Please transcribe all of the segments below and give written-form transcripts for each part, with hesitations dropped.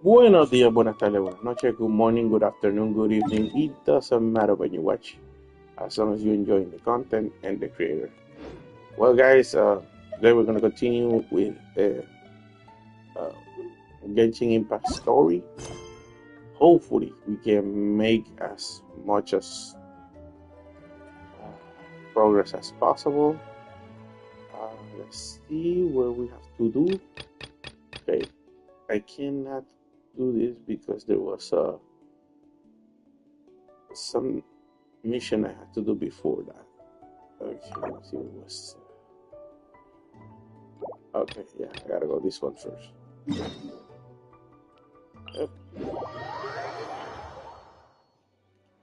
Buenos días, buenas tardes, buenas noches, good morning, good afternoon, good evening. It doesn't matter when you watch, as long as you're enjoying the content and the creator. Well, guys, today we're going to continue with the Genshin Impact story. Hopefully, we can make as much as progress as possible. Let's see what we have to do. Okay, I cannot do this because there was some mission I had to do before that. Okay, let's see what it was. Okay, yeah, I gotta go this one first. Yep.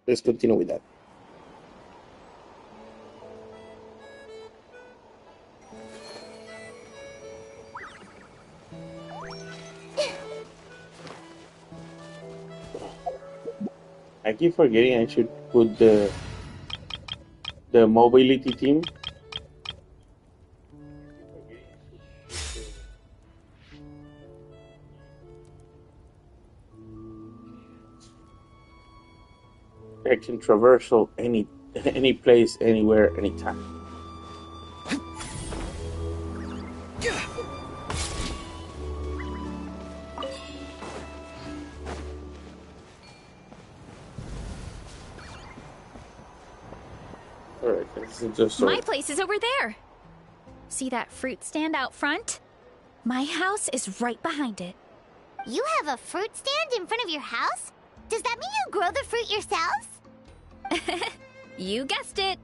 Let's continue with that. I keep forgetting I should put the mobility team. I can traversal any place, anywhere, anytime. Alright, this is just My place is over there. See that fruit stand out front? My house is right behind it. You have a fruit stand in front of your house? Does that mean you grow the fruit yourselves? You guessed it.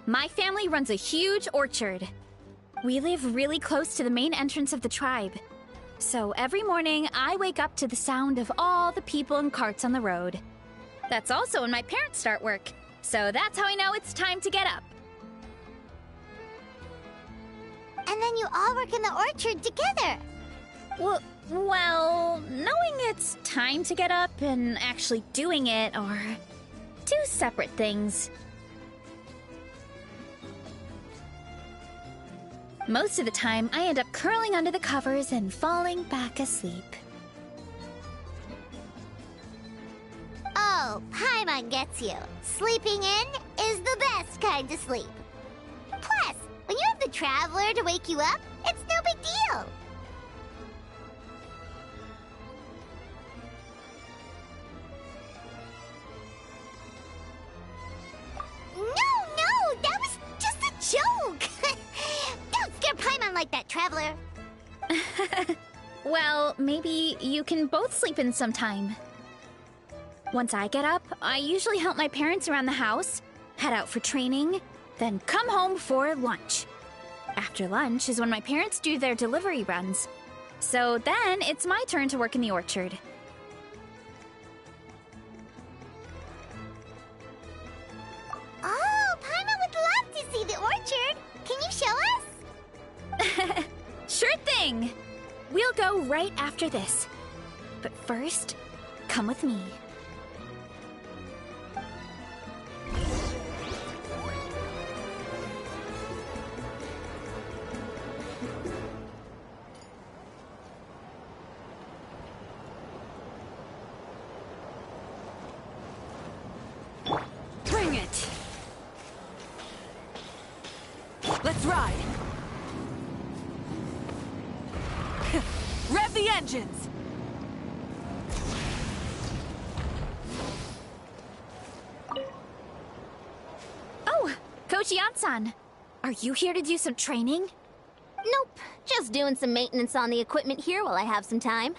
My family runs a huge orchard. We live really close to the main entrance of the tribe. So every morning, I wake up to the sound of all the people and carts on the road. That's also when my parents start work. So that's how I know it's time to get up. And then you all work in the orchard together. Well, knowing it's time to get up and actually doing it are two separate things. Most of the time, I end up curling under the covers and falling back asleep. Oh, Paimon gets you. Sleeping in is the best kind of sleep. Plus, when you have the Traveler to wake you up, it's no big deal. No, that was just a joke. Don't scare Paimon like that, Traveler. Well, maybe you can both sleep in sometime. Once I get up, I usually help my parents around the house, head out for training, then come home for lunch. After lunch is when my parents do their delivery runs. So then it's my turn to work in the orchard. Oh, Paimon would love to see the orchard. Can you show us? Sure thing! We'll go right after this. But first, come with me. Bring it! Let's ride! Rev the engines! Oh, Coach Yan-san, are you here to do some training? Nope, just doing some maintenance on the equipment here while I have some time.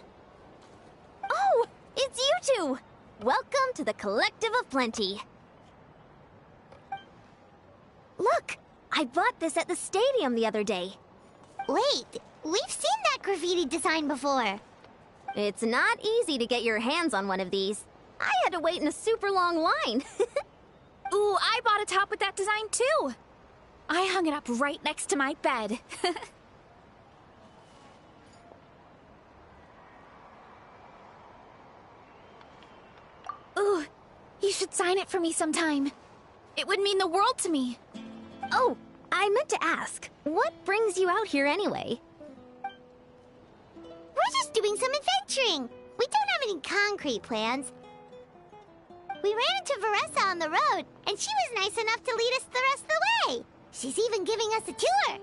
Oh, it's you two! Welcome to the Collective of Plenty. Look, I bought this at the stadium the other day. Wait, we've seen that graffiti design before. It's not easy to get your hands on one of these. I had to wait in a super long line. Ooh, I bought a top with that design too! I hung it up right next to my bed. Ooh, you should sign it for me sometime. It would mean the world to me. Oh, I meant to ask, what brings you out here anyway? We're just doing some adventuring. We don't have any concrete plans. We ran into Veressa on the road, and she was nice enough to lead us the rest of the way. She's even giving us a tour.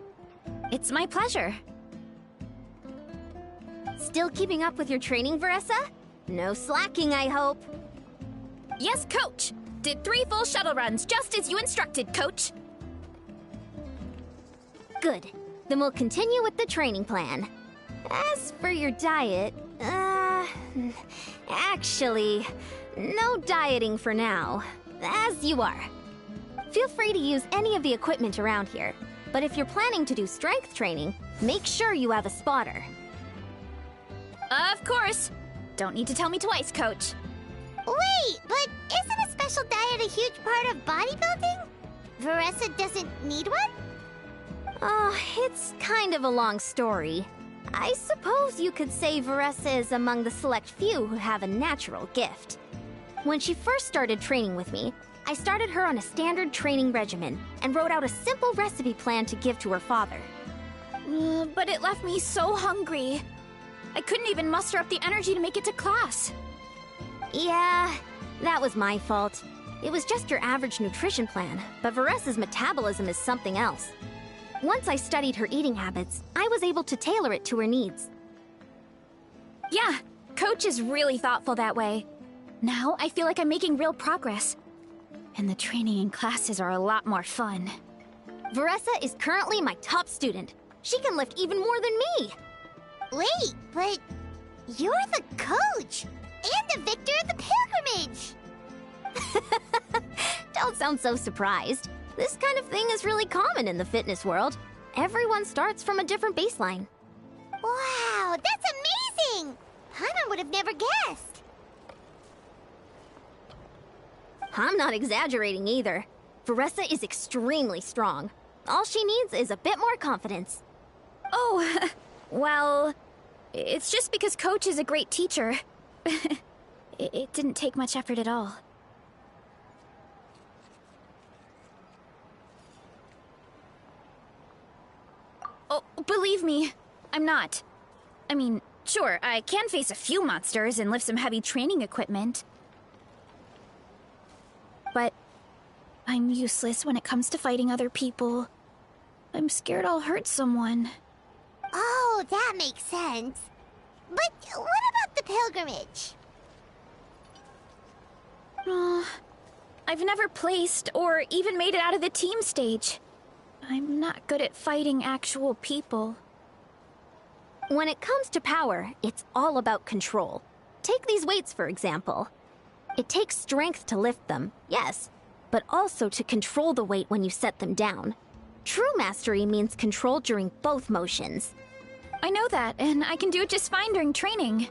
It's my pleasure. Still keeping up with your training, Veressa? No slacking, I hope. Yes, Coach! Did 3 full shuttle runs, just as you instructed, Coach. Good. Then we'll continue with the training plan. As for your diet, actually, no dieting for now. As you are. Feel free to use any of the equipment around here. But if you're planning to do strength training, make sure you have a spotter. Of course. Don't need to tell me twice, Coach. Wait, but isn't a special diet a huge part of bodybuilding? Veressa doesn't need one? Oh, it's kind of a long story. I suppose you could say Veressa is among the select few who have a natural gift. When she first started training with me, I started her on a standard training regimen and wrote out a simple recipe plan to give to her father. But it left me so hungry. I couldn't even muster up the energy to make it to class. Yeah, that was my fault. It was just your average nutrition plan, but Veressa's metabolism is something else. Once I studied her eating habits, I was able to tailor it to her needs. Yeah, Coach is really thoughtful that way. Now I feel like I'm making real progress. And the training and classes are a lot more fun. Veressa is currently my top student. She can lift even more than me. Wait, but you're the coach and the victor of the pilgrimage. Don't sound so surprised. This kind of thing is really common in the fitness world. Everyone starts from a different baseline. Wow, that's amazing! Paimon would have never guessed. I'm not exaggerating either. Veressa is extremely strong. All she needs is a bit more confidence. Oh, well, it's just because Coach is a great teacher. It didn't take much effort at all. Oh, believe me, I'm not. I mean, sure, I can face a few monsters and lift some heavy training equipment. But I'm useless when it comes to fighting other people. I'm scared I'll hurt someone. Oh, that makes sense. But what about the pilgrimage? I've never placed or even made it out of the team stage. I'm not good at fighting actual people. When it comes to power, it's all about control. Take these weights, for example. It takes strength to lift them, yes, but also to control the weight when you set them down. True mastery means control during both motions. I know that, and I can do it just fine during training.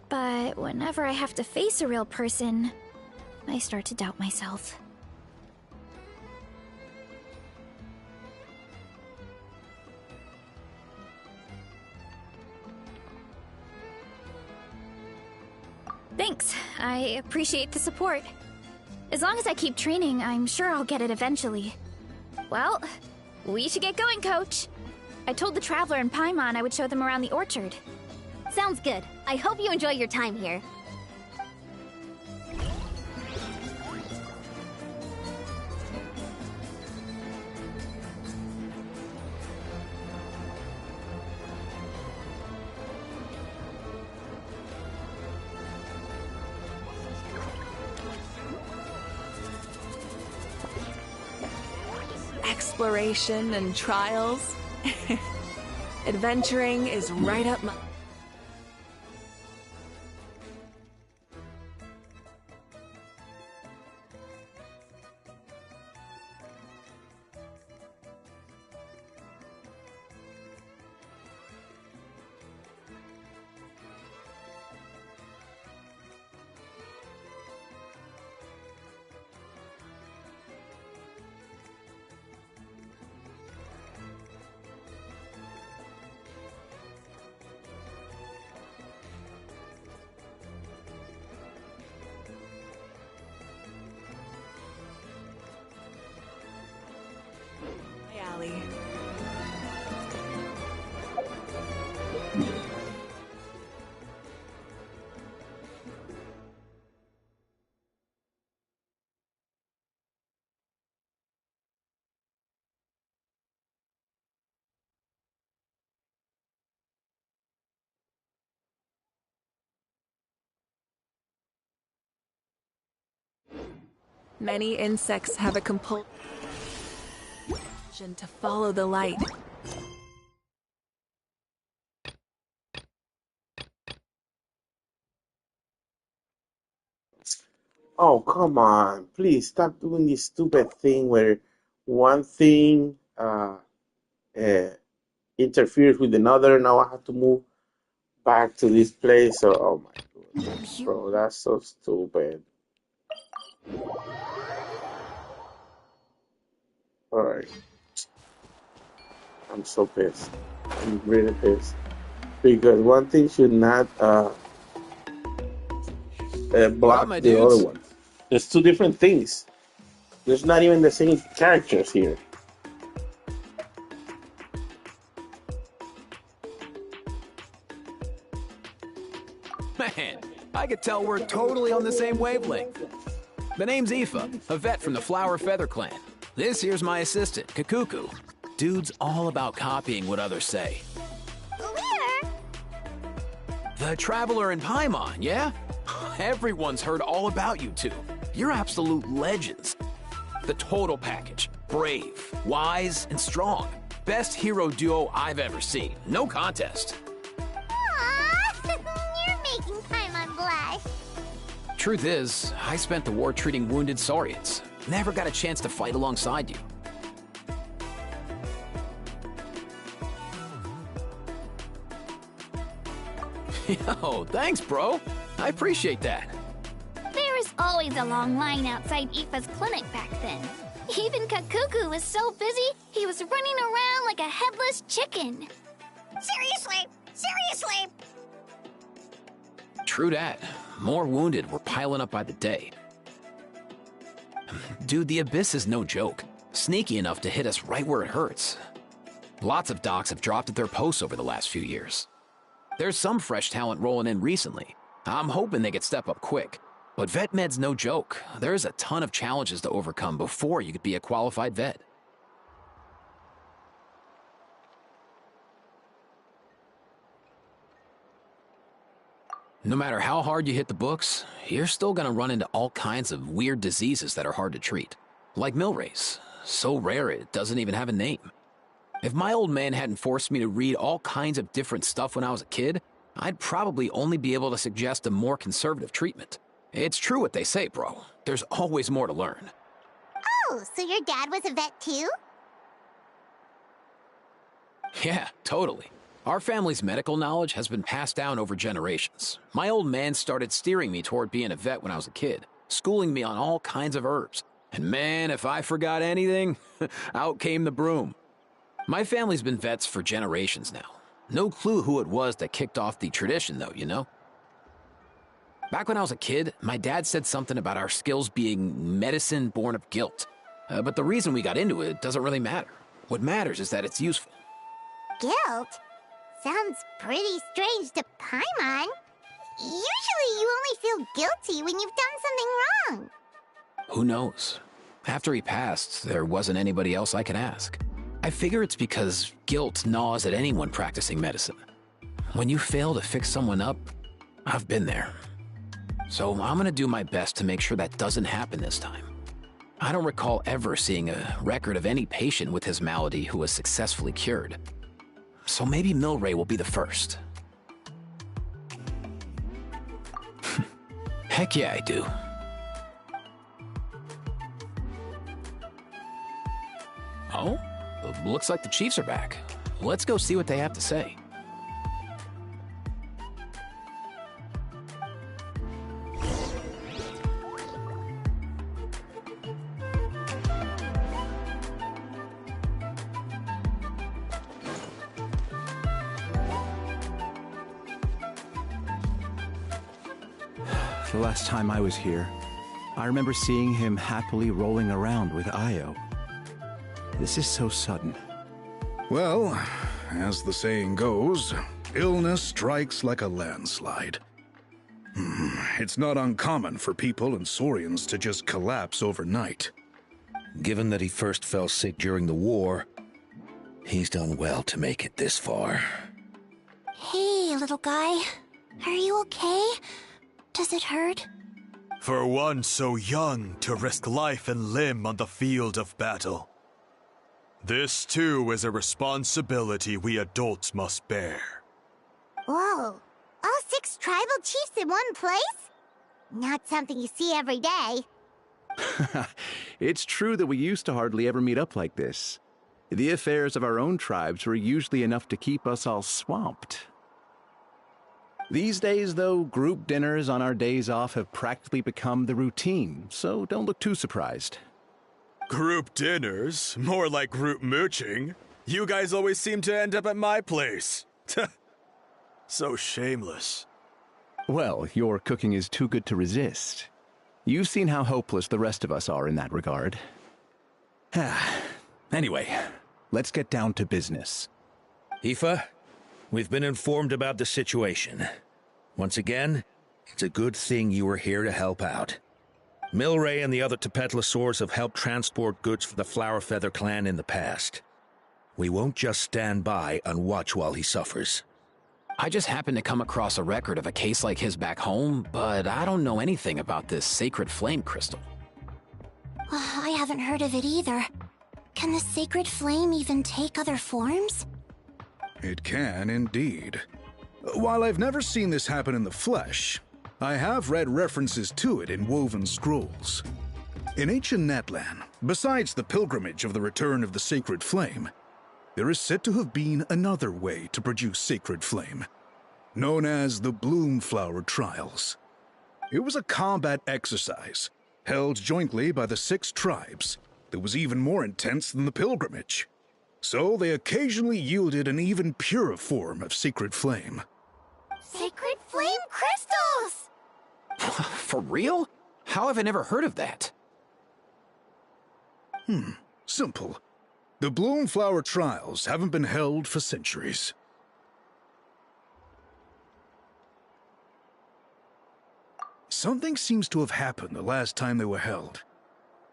But whenever I have to face a real person, I start to doubt myself. Thanks. I appreciate the support. As long as I keep training, I'm sure I'll get it eventually. Well, we should get going, Coach. I told the Traveler and Paimon I would show them around the orchard. Sounds good. I hope you enjoy your time here. Exploration and trials. Adventuring is right up my... Many insects have a compulsion to follow the light. Oh, come on. Please stop doing this stupid thing where one thing uh, interferes with another. Now I have to move back to this place. So, oh my goodness, bro, that's so stupid. All right, I'm so pissed. I'm really pissed because one thing should not What up, block my the other dudes? one. There's two different things. There's not even the same characters here. Man, I could tell we're totally on the same wavelength. The name's Aoife, a vet from the Flower Feather clan. This here's my assistant, Kakuku. Dude's all about copying what others say. Where? The Traveler in Paimon, yeah? Everyone's heard all about you two. You're absolute legends. The total package. Brave, wise, and strong. Best hero duo I've ever seen. No contest. Aww, you're making Paimon blush. Truth is, I spent the war treating wounded Saurians. Never got a chance to fight alongside you. Yo, thanks, bro. I appreciate that. There was always a long line outside Aoife's clinic back then. Even Kakuku was so busy, he was running around like a headless chicken. Seriously, seriously. True that. More wounded were piling up by the day. Dude, the Abyss is no joke. Sneaky enough to hit us right where it hurts. Lots of docs have dropped at their posts over the last few years. There's some fresh talent rolling in recently. I'm hoping they could step up quick. But vet med's no joke. There's a ton of challenges to overcome before you could be a qualified vet. No matter how hard you hit the books, you're still gonna run into all kinds of weird diseases that are hard to treat. Like Milray's. So rare it doesn't even have a name. If my old man hadn't forced me to read all kinds of different stuff when I was a kid, I'd probably only be able to suggest a more conservative treatment. It's true what they say, bro. There's always more to learn. Oh, so your dad was a vet too? Yeah, totally. Our family's medical knowledge has been passed down over generations. My old man started steering me toward being a vet when I was a kid, schooling me on all kinds of herbs. And man, if I forgot anything, out came the broom. My family's been vets for generations now. No clue who it was that kicked off the tradition, though, you know? Back when I was a kid, my dad said something about our skills being medicine born of guilt. But the reason we got into it doesn't really matter. What matters is that it's useful. Guilt? Sounds pretty strange to Paimon. Usually you only feel guilty when you've done something wrong. Who knows? After he passed, there wasn't anybody else I could ask. I figure it's because guilt gnaws at anyone practicing medicine. When you fail to fix someone up, I've been there. So I'm gonna do my best to make sure that doesn't happen this time. I don't recall ever seeing a record of any patient with his malady who was successfully cured. So maybe Milray will be the first. Heck yeah, I do. Oh? Looks like the Chiefs are back. Let's go see what they have to say. The last time I was here, I remember seeing him happily rolling around with Io. This is so sudden. Well, as the saying goes, illness strikes like a landslide. It's not uncommon for people and Saurians to just collapse overnight. Given that he first fell sick during the war, he's done well to make it this far. Hey, little guy. Are you okay? Does it hurt? For one so young to risk life and limb on the field of battle. This too is a responsibility we adults must bear. Whoa, all 6 tribal chiefs in one place? Not something you see every day. It's true that we used to hardly ever meet up like this. The affairs of our own tribes were usually enough to keep us all swamped. These days, though, group dinners on our days off have practically become the routine, so don't look too surprised. Group dinners? More like group mooching. You guys always seem to end up at my place. So shameless. Well, your cooking is too good to resist. You've seen how hopeless the rest of us are in that regard. Anyway, let's get down to business. Aoife, we've been informed about the situation. Once again, it's a good thing you were here to help out. Milray and the other Tepetlosaurs have helped transport goods for the Flower Feather clan in the past. We won't just stand by and watch while he suffers. I just happened to come across a record of a case like his back home, but I don't know anything about this sacred flame crystal. I haven't heard of it either. Can the sacred flame even take other forms? It can indeed. While I've never seen this happen in the flesh, I have read references to it in woven scrolls. In ancient Netland, besides the pilgrimage of the return of the sacred flame, there is said to have been another way to produce sacred flame, known as the Bloomflower Trials. It was a combat exercise, held jointly by the 6 tribes, that was even more intense than the pilgrimage. So they occasionally yielded an even purer form of sacred flame. Sacred flame crystals! For real? How have I never heard of that? Simple. The Bloomflower Trials haven't been held for centuries. Something seems to have happened the last time they were held.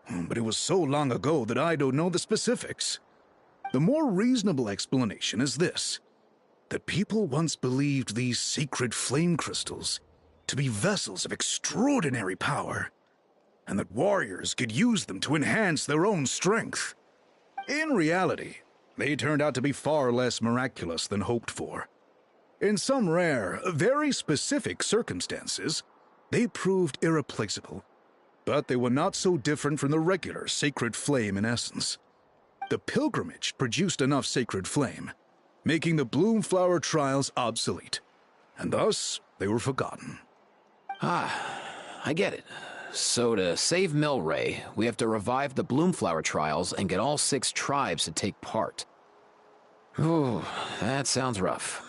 But it was so long ago that I don't know the specifics. The more reasonable explanation is this: that people once believed these sacred flame crystals to be vessels of extraordinary power, and that warriors could use them to enhance their own strength. In reality, they turned out to be far less miraculous than hoped for. In some rare, very specific circumstances, they proved irreplaceable, but they were not so different from the regular sacred flame in essence. The pilgrimage produced enough sacred flame, making the Bloomflower Trials obsolete, and thus they were forgotten. I get it. So to save Milray, we have to revive the Bloomflower Trials and get all 6 tribes to take part. Ooh, that sounds rough.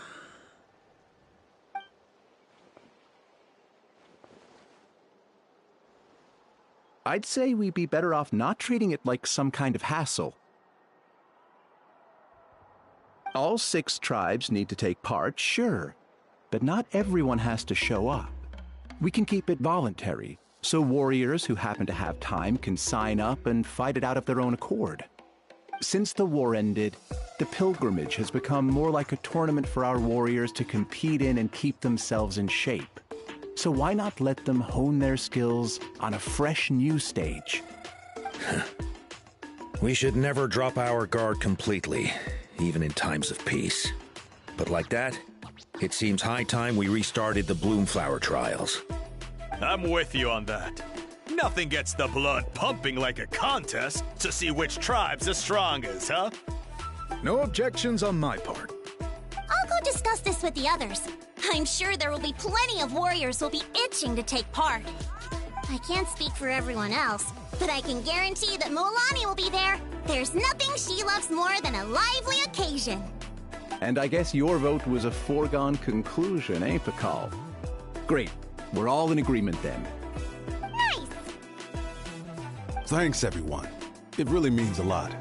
I'd say we'd be better off not treating it like some kind of hassle. All 6 tribes need to take part, sure, but not everyone has to show up. We can keep it voluntary, so warriors who happen to have time can sign up and fight it out of their own accord. Since the war ended, the pilgrimage has become more like a tournament for our warriors to compete in and keep themselves in shape. So why not let them hone their skills on a fresh new stage? We should never drop our guard completely, even in times of peace. But like that, it seems high time we restarted the Bloomflower Trials. I'm with you on that. Nothing gets the blood pumping like a contest to see which tribe's the strongest, huh? No objections on my part. I'll go discuss this with the others. I'm sure there will be plenty of warriors who'll be itching to take part. I can't speak for everyone else, but I can guarantee that Molani will be there. There's nothing she loves more than a lively occasion. And I guess your vote was a foregone conclusion, eh, Pakal? Great. We're all in agreement then. Nice! Thanks, everyone. It really means a lot.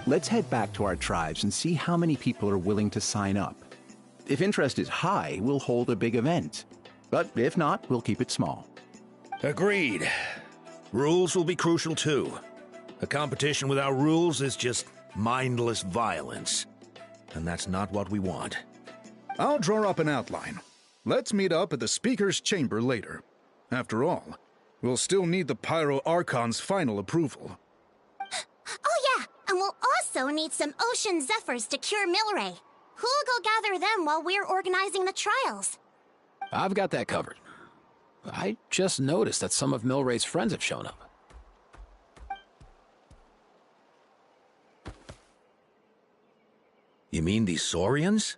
Let's head back to our tribes and see how many people are willing to sign up. If interest is high, we'll hold a big event. But if not, we'll keep it small. Agreed. Rules will be crucial too. A competition without rules is just mindless violence. And that's not what we want. I'll draw up an outline. Let's meet up at the Speaker's Chamber later. After all, we'll still need the Pyro Archon's final approval. Oh yeah, and we'll also need some Ocean Zephyrs to cure Milray. Who'll go gather them while we're organizing the trials? I've got that covered. I just noticed that some of Milray's friends have shown up. You mean these Saurians?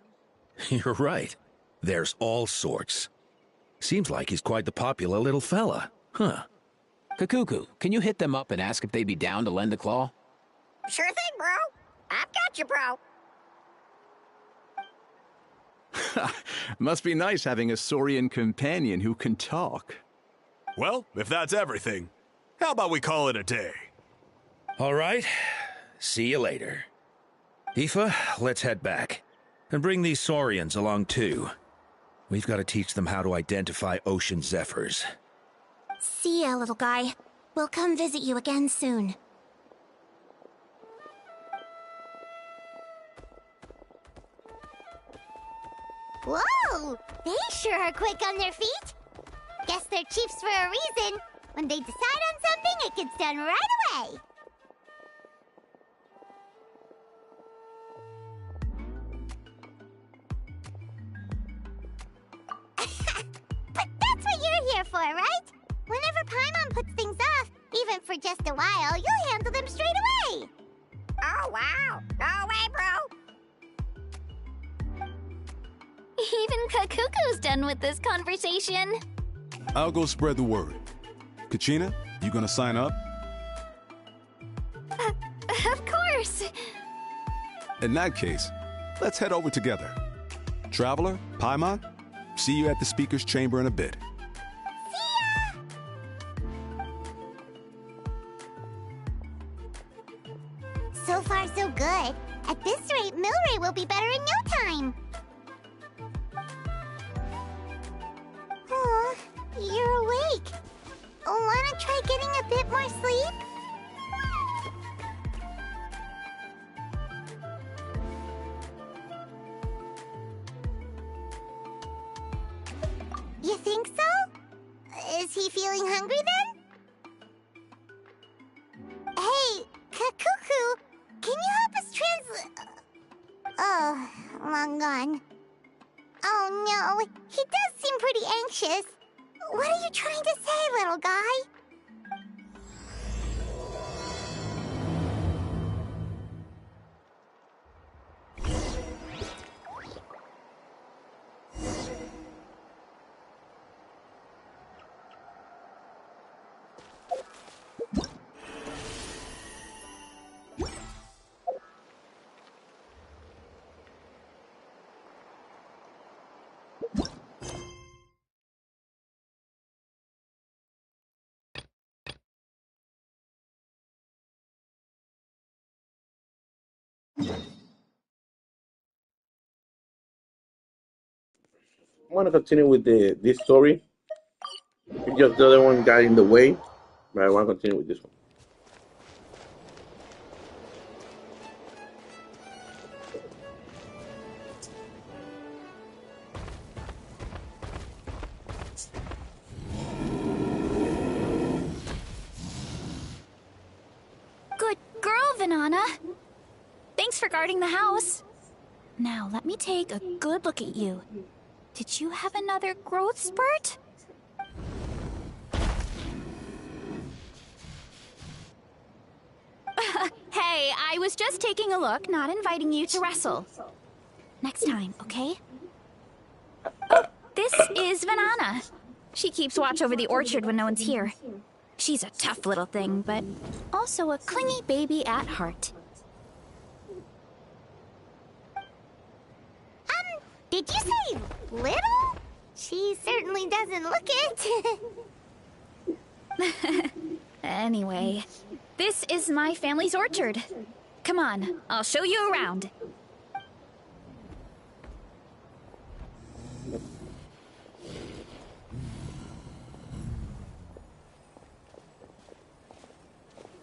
You're right. There's all sorts. Seems like he's quite the popular little fella. Huh. Kakuku, can you hit them up and ask if they'd be down to lend a claw? Sure thing, bro. I've got you, bro. Must be nice having a Saurian companion who can talk. Well, if that's everything, how about we call it a day? All right. See you later. Aoife, let's head back. And bring these Saurians along too. We've got to teach them how to identify Ocean Zephyrs. See ya, little guy. We'll come visit you again soon. Whoa! They sure are quick on their feet. Guess they're chiefs for a reason. When they decide on something, it gets done right away. But that's what you're here for, right? Whenever Paimon puts things off, even for just a while, you'll handle them straight away. Oh, wow. No way, bro. Even Kakuku's done with this conversation. I'll go spread the word. Kachina, you gonna sign up? Of course. In that case, let's head over together. Traveler, Paimon, see you at the Speaker's Chamber in a bit. See ya! So far, so good. At this rate, Milray will be better in no time. Aw, you're awake. Wanna try getting a bit more sleep? You think so? Is he feeling hungry then? Hey, Kakuku, can you help us translate? Oh, long gone. Oh no, he does seem pretty anxious. What are you trying to say, little guy? I want to continue with this story. Just the other one got in the way, but I want to continue with this one. Good girl, Vanana. Thanks for guarding the house. Now, let me take a good look at you. Did you have another growth spurt? Hey, I was just taking a look, not inviting you to wrestle. Next time, okay? Oh, this is Vanana. She keeps watch over the orchard when no one's here. She's a tough little thing, but also a clingy baby at heart. Did you say little? She certainly doesn't look it. Anyway, this is my family's orchard. Come on, I'll show you around.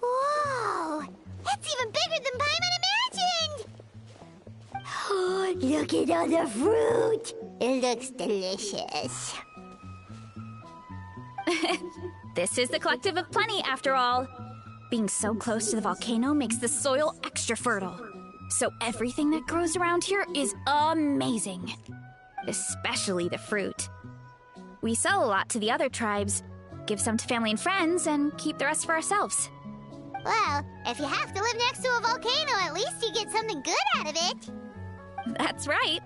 Whoa! It's even bigger than Paimon imagined! Oh, Look at all the fruit. It looks delicious. This is the Collective of Plenty, after all. Being so close to the volcano makes the soil extra fertile. So everything that grows around here is amazing. Especially the fruit. We sell a lot to the other tribes, give some to family and friends, and keep the rest for ourselves. Well, if you have to live next to a volcano, at least you get something good out of it. That's right.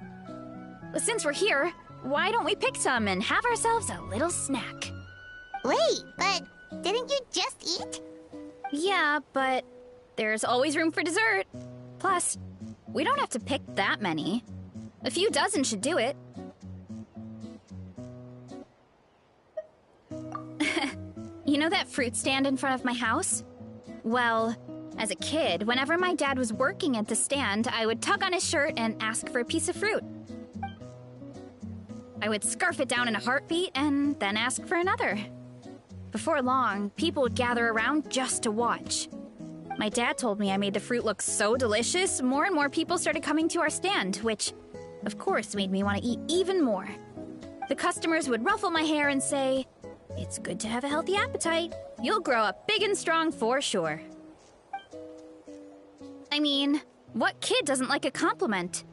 Since we're here, why don't we pick some and have ourselves a little snack? Wait, but didn't you just eat? Yeah, but there's always room for dessert. Plus, we don't have to pick that many. A few dozen should do it. You know that fruit stand in front of my house? Well, as a kid, whenever my dad was working at the stand, I would tug on his shirt and ask for a piece of fruit. I would scarf it down in a heartbeat and then ask for another. Before long, people would gather around just to watch. My dad told me I made the fruit look so delicious, more and more people started coming to our stand, which, of course, made me want to eat even more. The customers would ruffle my hair and say, "It's good to have a healthy appetite. You'll grow up big and strong for sure." I mean, what kid doesn't like a compliment?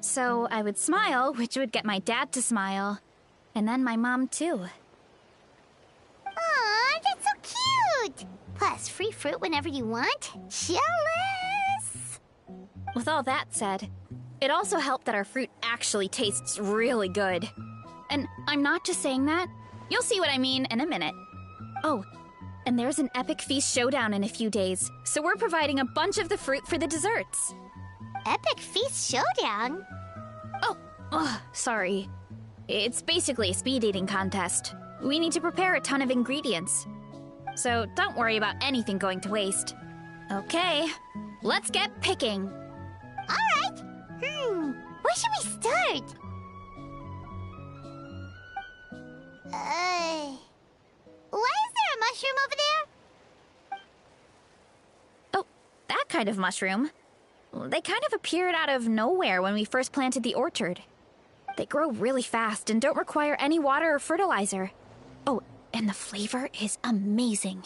So I would smile, which would get my dad to smile. And then my mom, too. Aw, that's so cute! Plus, free fruit whenever you want. Jealous! With all that said, it also helped that our fruit actually tastes really good. And I'm not just saying that. You'll see what I mean in a minute. Oh, and there's an epic feast showdown in a few days, so we're providing a bunch of the fruit for the desserts. Epic Feast Showdown? Oh, sorry. It's basically a speed eating contest. We need to prepare a ton of ingredients. So don't worry about anything going to waste. Okay, let's get picking. Alright! Where should we start? Why is there a mushroom over there? Oh, that kind of mushroom. They kind of appeared out of nowhere when we first planted the orchard. They grow really fast and don't require any water or fertilizer. Oh, and the flavor is amazing.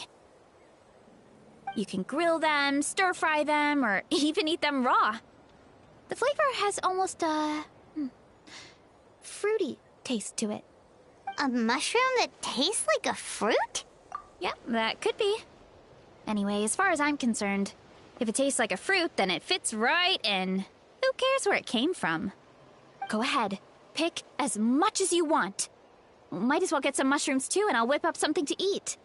You can grill them, stir-fry them, or even eat them raw. The flavor has almost a fruity taste to it. A mushroom that tastes like a fruit? Yep, that could be. Anyway, as far as I'm concerned, if it tastes like a fruit, then it fits right in. Who cares where it came from? Go ahead, pick as much as you want. Might as well get some mushrooms too, and I'll whip up something to eat.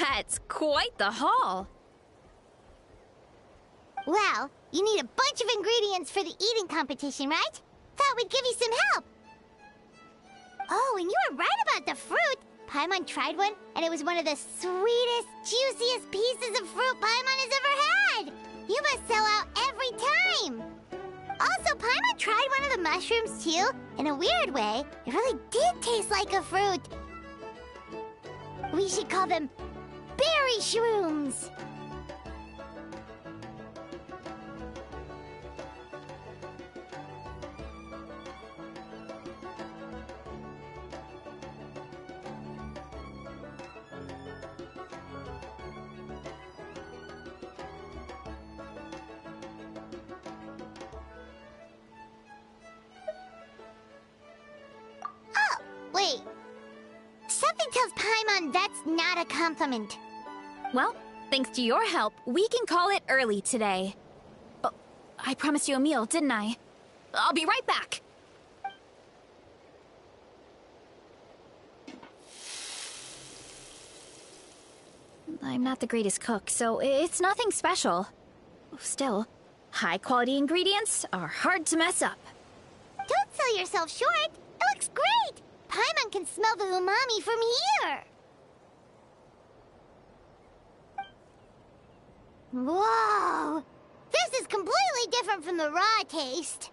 That's quite the haul. Well, you need a bunch of ingredients for the eating competition, right? Thought we'd give you some help. Oh, and you were right about the fruit. Paimon tried one, and it was one of the sweetest, juiciest pieces of fruit Paimon has ever had. You must sell out every time. Also, Paimon tried one of the mushrooms, too. In a weird way, it really did taste like a fruit. We should call them berry shrooms. Wait. Something tells Paimon that's not a compliment. Well, thanks to your help, we can call it early today. Oh, I promised you a meal, didn't I? I'll be right back. I'm not the greatest cook, so it's nothing special. Still, high-quality ingredients are hard to mess up. Don't sell yourself short. It looks great. Paimon can smell the umami from here. Whoa! This is completely different from the raw taste.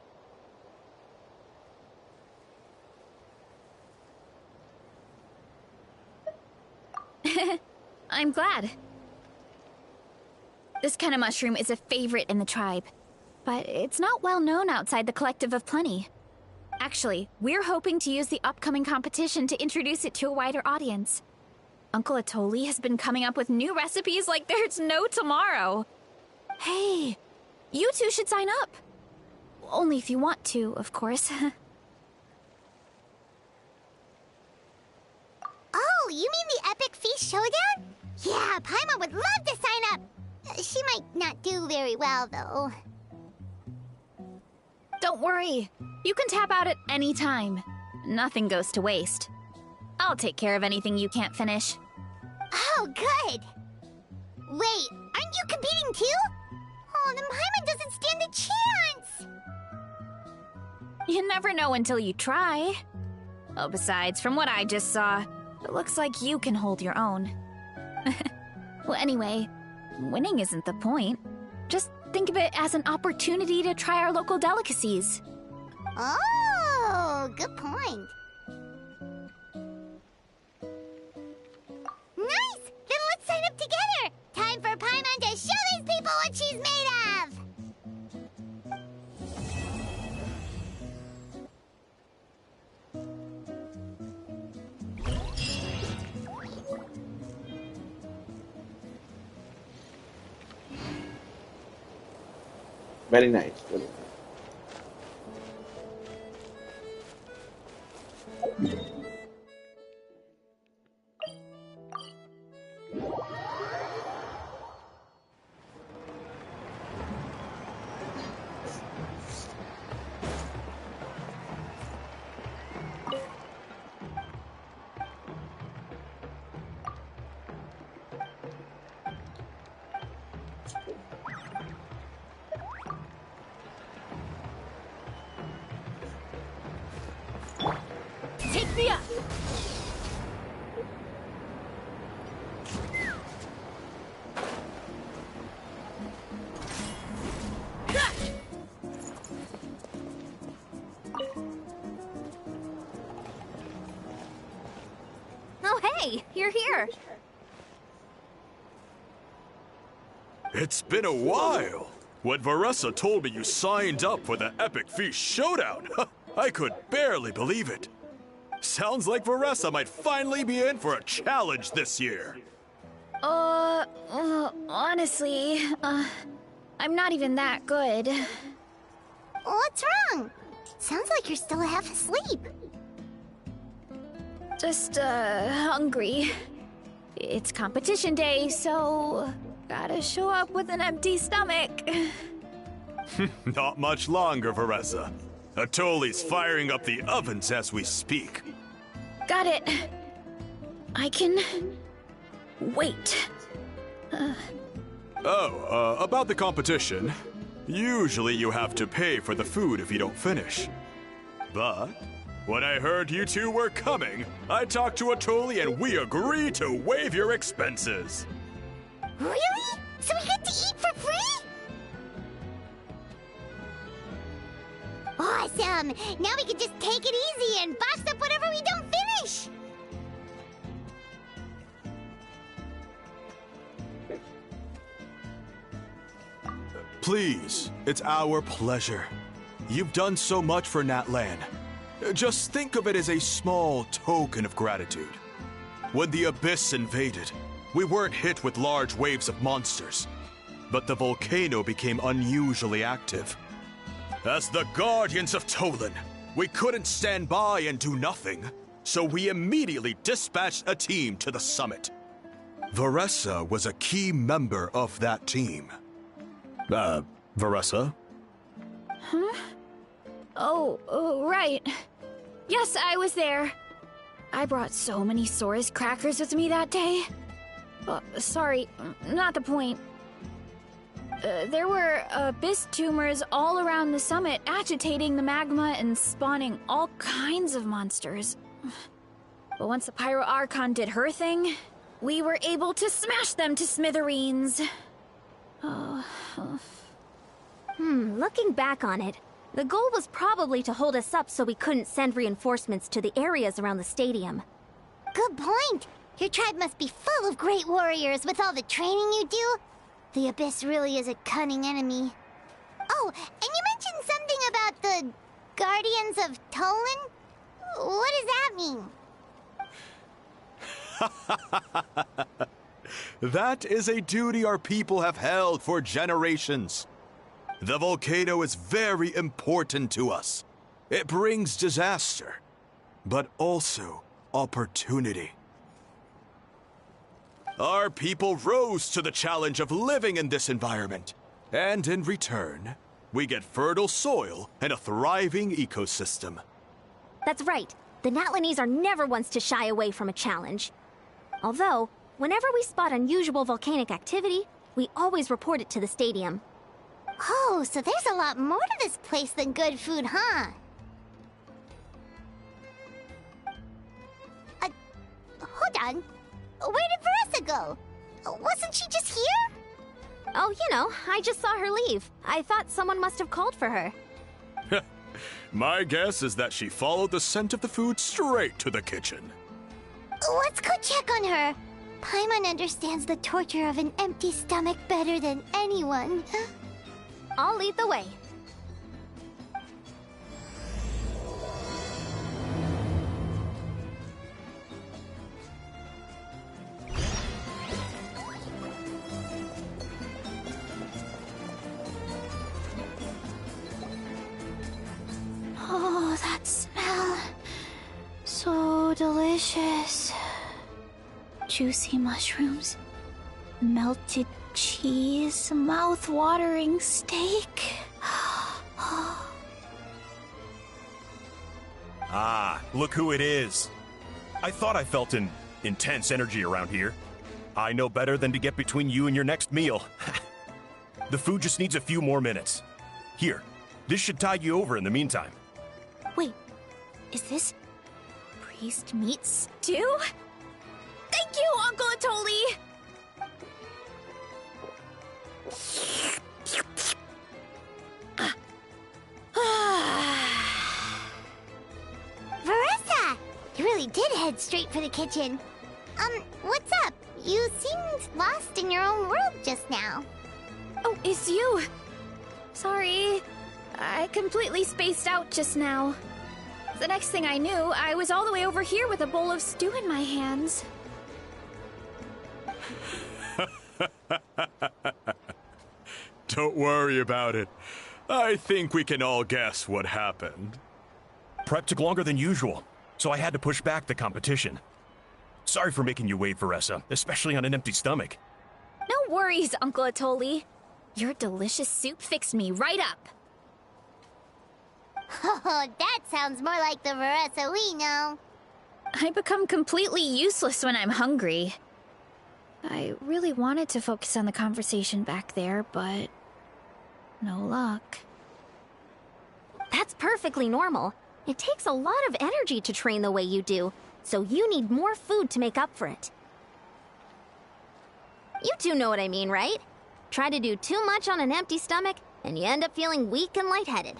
I'm glad. This kind of mushroom is a favorite in the tribe, but it's not well known outside the Collective of Plenty. Actually, we're hoping to use the upcoming competition to introduce it to a wider audience. Uncle Atoli has been coming up with new recipes like there's no tomorrow. Hey, you two should sign up. Only if you want to, of course. Oh, you mean the Epic Feast Showdown? Yeah, Paimon would love to sign up. She might not do very well, though. Don't worry. You can tap out at any time. Nothing goes to waste. I'll take care of anything you can't finish. Oh, good. Wait, aren't you competing too? Oh, then Paimon doesn't stand a chance. You never know until you try. Oh, besides, from what I just saw, it looks like you can hold your own. Well, anyway, winning isn't the point. Just think of it as an opportunity to try our local delicacies. Oh, good point. Nice! Then let's sign up together! Time for Paimon to show these people what she's made of! Very nice. Very nice. Take me up! Oh, hey! You're here! It's been a while. When Varessa told me you signed up for the Epic Feast Showdown, I could barely believe it. Sounds like Varessa might finally be in for a challenge this year. Honestly, I'm not even that good. What's wrong? Sounds like you're still half asleep. Just, hungry. It's competition day, so gotta show up with an empty stomach. Not much longer, Varessa. Atoli's firing up the ovens as we speak. Got it. I can Wait. About the competition. Usually you have to pay for the food if you don't finish. But when I heard you two were coming, I talked to Atoli and we agreed to waive your expenses. Really? So we get to eat for free? Awesome! Now we can just take it easy and box up whatever we don't finish! Please, it's our pleasure. You've done so much for Natlan. Just think of it as a small token of gratitude. When the Abyss invaded, we weren't hit with large waves of monsters, but the volcano became unusually active. As the Guardians of Tolan, we couldn't stand by and do nothing, so we immediately dispatched a team to the summit. Varessa was a key member of that team. Varessa? Huh? Oh, right. Yes, I was there. I brought so many Sora's crackers with me that day. Sorry, not the point. There were abyss tumors all around the summit, agitating the magma and spawning all kinds of monsters. But once the Pyro Archon did her thing, we were able to smash them to smithereens. Looking back on it, the goal was probably to hold us up so we couldn't send reinforcements to the areas around the stadium. Good point. Your tribe must be full of great warriors with all the training you do. The Abyss really is a cunning enemy. Oh, and you mentioned something about the Guardians of Tolan? What does that mean? That is a duty our people have held for generations. The volcano is very important to us. It brings disaster, but also opportunity. Our people rose to the challenge of living in this environment, and in return, we get fertile soil and a thriving ecosystem. That's right. The Natlanese are never ones to shy away from a challenge. Although, whenever we spot unusual volcanic activity, we always report it to the stadium. Oh, so there's a lot more to this place than good food, huh? Hold on. Where did Varessa go? Wasn't she just here? Oh, you know, I just saw her leave. I thought someone must have called for her. My guess is that she followed the scent of the food straight to the kitchen. Let's go check on her. Paimon understands the torture of an empty stomach better than anyone. I'll lead the way. Oh, that smell. So delicious. Juicy mushrooms, melted cheese, mouth-watering steak. Ah, look who it is. I thought I felt an intense energy around here. I know better than to get between you and your next meal. The food just needs a few more minutes. Here, this should tide you over in the meantime. Wait, is this priest meat stew? Thank you, Uncle Atoli! Varessa! You really did head straight for the kitchen. What's up? You seemed lost in your own world just now. Oh, it's you. Sorry. I completely spaced out just now. The next thing I knew, I was all the way over here with a bowl of stew in my hands. Don't worry about it. I think we can all guess what happened. Prep took longer than usual, so I had to push back the competition. Sorry for making you wait, Varessa, especially on an empty stomach. No worries, Uncle Atoli. Your delicious soup fixed me right up. Oh, that sounds more like the Varessa we know. I become completely useless when I'm hungry. I really wanted to focus on the conversation back there, but no luck. That's perfectly normal. It takes a lot of energy to train the way you do, so you need more food to make up for it. You two know what I mean, right? Try to do too much on an empty stomach, and you end up feeling weak and lightheaded.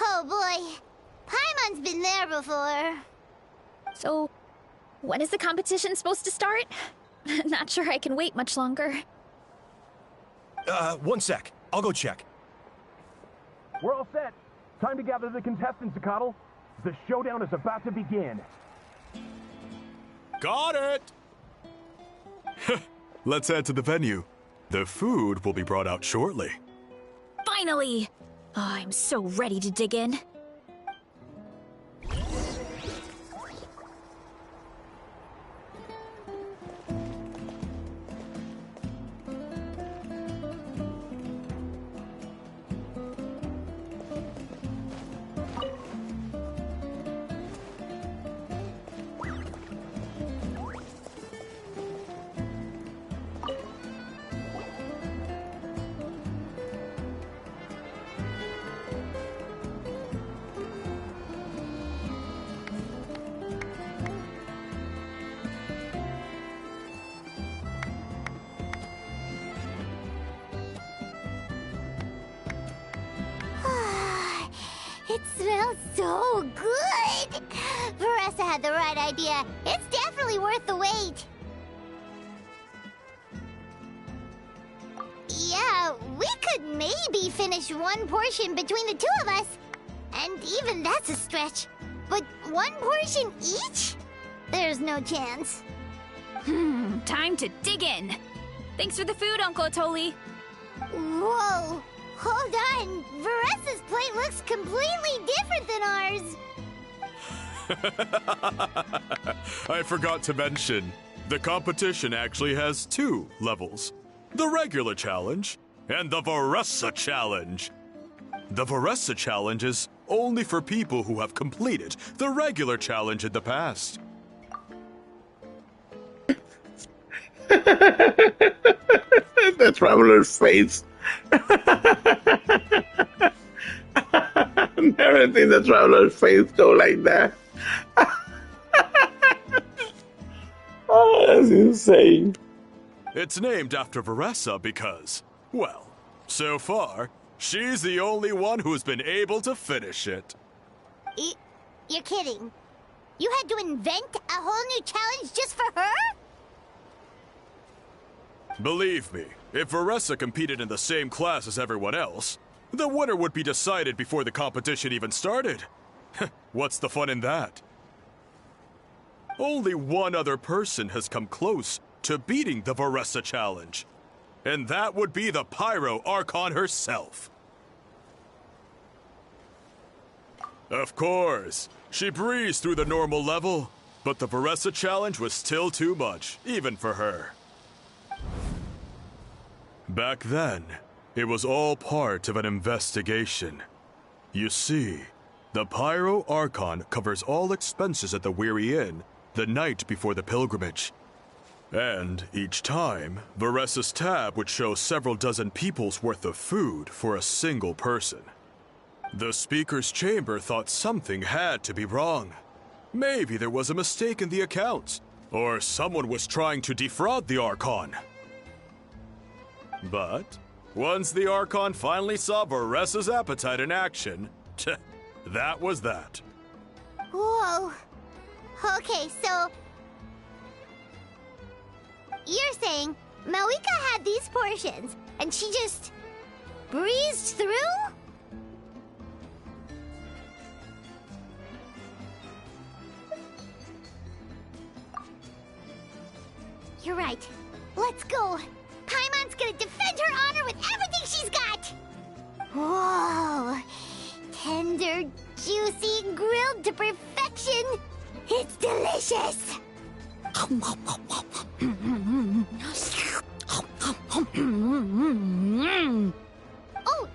Oh boy, Paimon's been there before. So, when is the competition supposed to start? Not sure I can wait much longer. 1 sec. I'll go check. We're all set. Time to gather the contestants, Coddle. The showdown is about to begin. Got it! Let's head to the venue. The food will be brought out shortly. Finally! Oh, I'm so ready to dig in. It smells so good! Veressa had the right idea. It's definitely worth the wait. Yeah, we could maybe finish one portion between the two of us. And even that's a stretch. But one portion each? There's no chance. Time to dig in. Thanks for the food, Uncle Atoli. Whoa! Hold on! Veressa's plate looks completely different than ours! I forgot to mention, the competition actually has 2 levels. The regular challenge and the Veressa challenge. The Veressa challenge is only for people who have completed the regular challenge in the past. The traveler's face. Never seen the traveler's face go like that. Oh, that's insane. It's named after Veressa because, well, so far, she's the only one who's been able to finish it. You're kidding. You had to invent a whole new challenge just for her? Believe me, if Veressa competed in the same class as everyone else, the winner would be decided before the competition even started. What's the fun in that? Only one other person has come close to beating the Veressa challenge, and that would be the Pyro Archon herself. Of course, she breezed through the normal level, but the Veressa challenge was still too much, even for her. Back then, it was all part of an investigation. You see, the Pyro Archon covers all expenses at the Weary Inn the night before the pilgrimage. And each time, Veressa's tab would show several dozen people's worth of food for a single person. The speaker's chamber thought something had to be wrong. Maybe there was a mistake in the accounts, or someone was trying to defraud the Archon. But once the Archon finally saw Veressa's appetite in action, that was that. Whoa. Okay, so... You're saying Malika had these portions, and she just breezed through? You're right. Let's go. Paimon's gonna defend her honor with everything she's got! Whoa! Tender, juicy, grilled to perfection! It's delicious! Oh,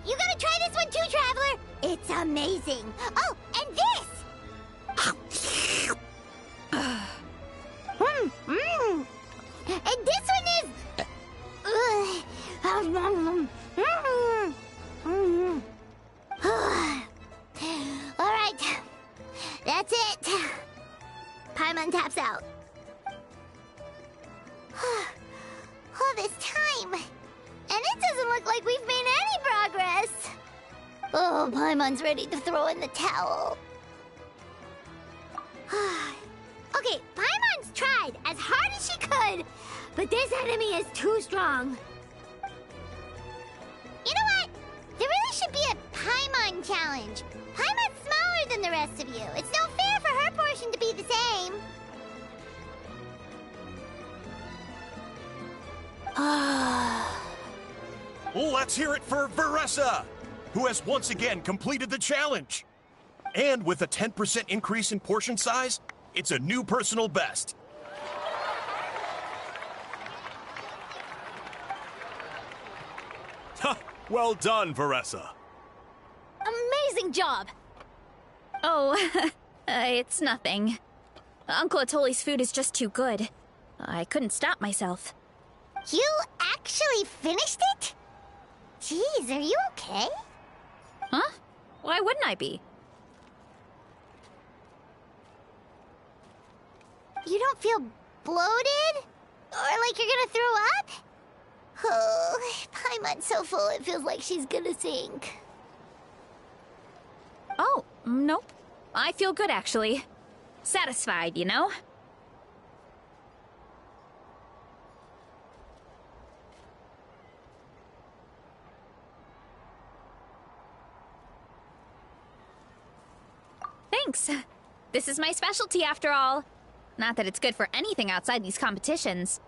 you gotta try this one too, Traveler! It's amazing! Oh, and this! And this one That's it. Paimon taps out. All this time. And it doesn't look like we've made any progress. Oh, Paimon's ready to throw in the towel. Okay, Paimon's tried as hard as she could, but this enemy is too strong. You know what? There really should be a Paimon challenge. Paimon's smaller than the rest of you. It's no fair for her portion to be the same. Let's hear it for Veressa, who has once again completed the challenge. And with a 10% increase in portion size, it's a new personal best. Ha! Well done, Veressa. Amazing job! Oh, it's nothing. Uncle Atoli's food is just too good. I couldn't stop myself. You actually finished it? Jeez, are you okay? Huh? Why wouldn't I be? You don't feel bloated? Or like you're gonna throw up? Oh, Paimon's so full it feels like she's gonna sink. Oh, nope. I feel good, actually. Satisfied, you know? Thanks. This is my specialty, after all. Not that it's good for anything outside these competitions.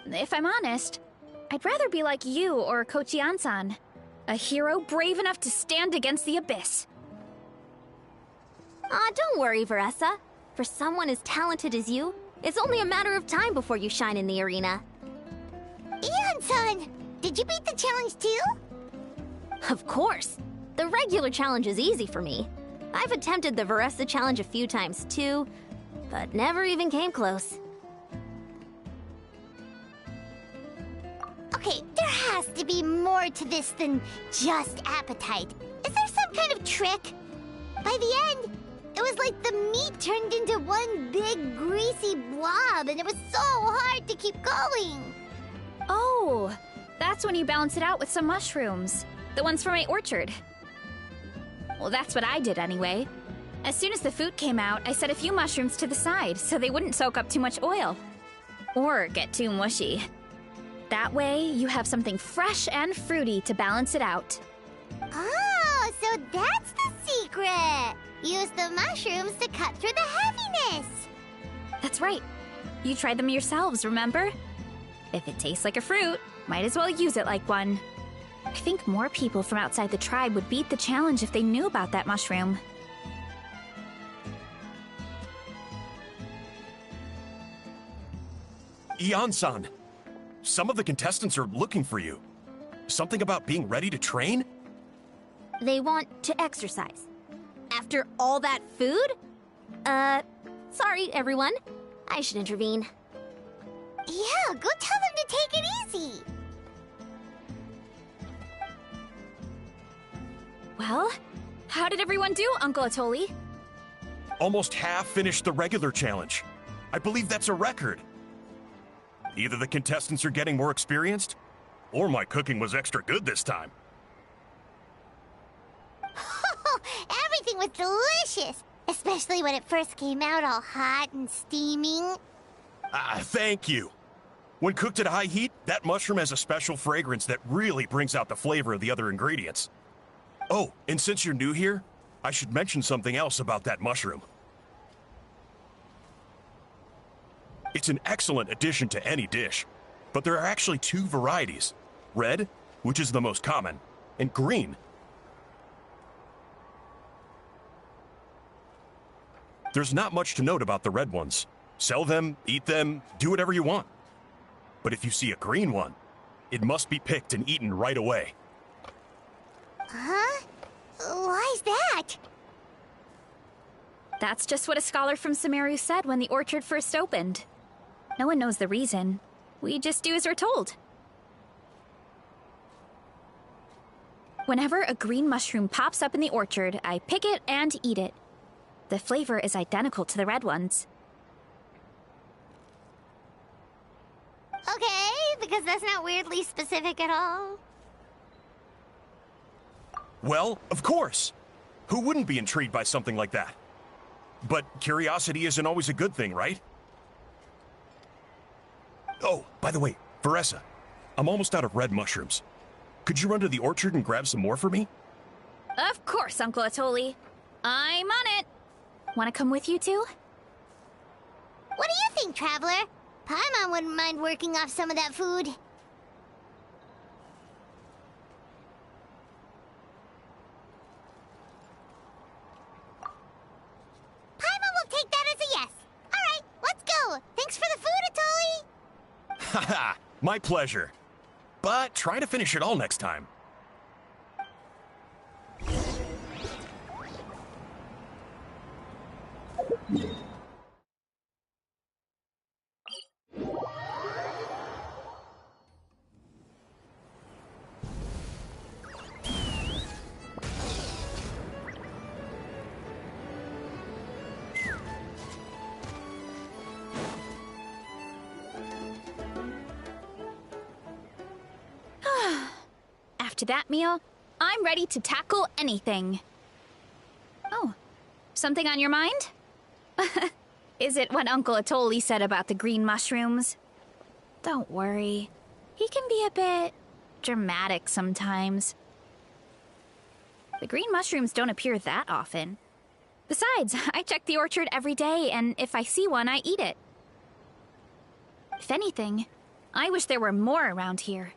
If I'm honest, I'd rather be like you or Kochi-an-san. A hero brave enough to stand against the abyss. Aw, don't worry, Veressa. For someone as talented as you, it's only a matter of time before you shine in the arena. Ian-san, did you beat the challenge too? Of course. The regular challenge is easy for me. I've attempted the Veressa challenge a few times too, but never even came close. Okay, there has to be more to this than just appetite. Is there some kind of trick? By the end, it was like the meat turned into one big greasy blob, and it was so hard to keep going. Oh, that's when you balance it out with some mushrooms. The ones from my orchard. Well, that's what I did anyway. As soon as the food came out, I set a few mushrooms to the side so they wouldn't soak up too much oil. Or get too mushy. That way, you have something fresh and fruity to balance it out. Oh, so that's the secret! Use the mushrooms to cut through the heaviness! That's right. You tried them yourselves, remember? If it tastes like a fruit, might as well use it like one. I think more people from outside the tribe would beat the challenge if they knew about that mushroom. Ian-san, some of the contestants are looking for you. Something about being ready to train? They want to exercise. After all that food? Sorry, everyone. I should intervene. Yeah, go tell them to take it easy! Well, how did everyone do, Uncle Atoli? Almost half finished the regular challenge. I believe that's a record. Either the contestants are getting more experienced, or my cooking was extra good this time. Everything was delicious! Especially when it first came out all hot and steaming. Thank you. When cooked at high heat, that mushroom has a special fragrance that really brings out the flavor of the other ingredients. Oh, and since you're new here, I should mention something else about that mushroom. It's an excellent addition to any dish, but there are actually two varieties. Red, which is the most common, and green. There's not much to note about the red ones. Sell them, eat them, do whatever you want. But if you see a green one, it must be picked and eaten right away. Huh? Why's that? That's just what a scholar from Sumeru said when the orchard first opened. No one knows the reason. We just do as we're told. Whenever a green mushroom pops up in the orchard, I pick it and eat it. The flavor is identical to the red ones. Okay, because that's not weirdly specific at all. Well, of course. Who wouldn't be intrigued by something like that? But curiosity isn't always a good thing, right? Oh, by the way, Veressa, I'm almost out of red mushrooms. Could you run to the orchard and grab some more for me? Of course, Uncle Atoli. I'm on it. Want to come with you too? What do you think, Traveler? Paimon wouldn't mind working off some of that food. Paimon will take that as a yes. Alright, let's go. Thanks for the food, Atoli. Haha, my pleasure. But try to finish it all next time. After that meal, I'm ready to tackle anything. Oh, something on your mind? Is it what Uncle Atoli said about the green mushrooms? Don't worry. He can be a bit dramatic sometimes. The green mushrooms don't appear that often. Besides, I check the orchard every day, and if I see one, I eat it. If anything, I wish there were more around here.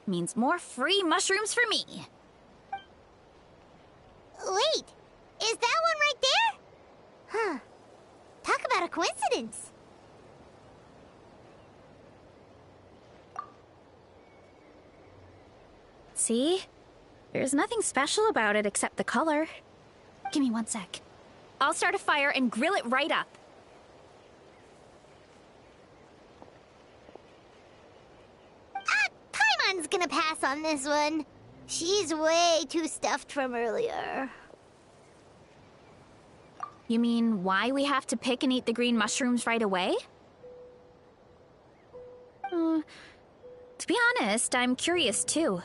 Means more free mushrooms for me. Wait, is that one right there? Huh. Talk about a coincidence. See? There's nothing special about it except the color. Give me 1 sec. I'll start a fire and grill it right up. Paimon's gonna pass on this one. She's way too stuffed from earlier. You mean why we have to pick and eat the green mushrooms right away? To be honest, I'm curious too.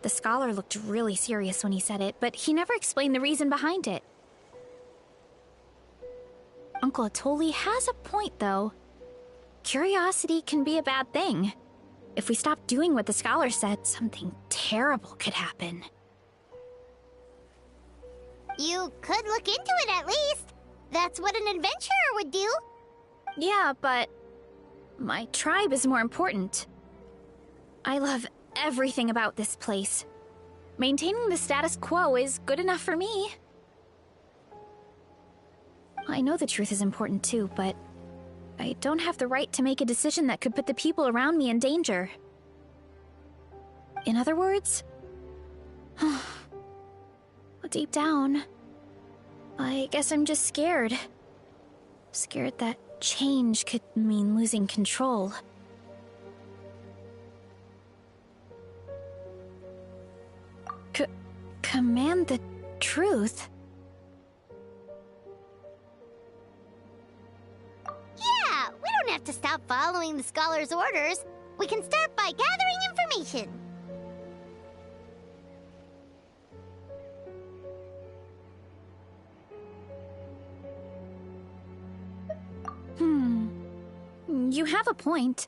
The scholar looked really serious when he said it, but he never explained the reason behind it. Uncle Atoli has a point, though. Curiosity can be a bad thing. If we stop doing what the scholar said, something terrible could happen. You could look into it at least. That's what an adventurer would do. Yeah, but my tribe is more important. I love everything about this place. Maintaining the status quo is good enough for me. I know the truth is important too, but I don't have the right to make a decision that could put the people around me in danger. In other words, deep down, I guess I'm just scared. Scared that change could mean losing control. Command the truth? Yeah, we don't have to stop following the scholar's orders. We can start by gathering information. You have a point.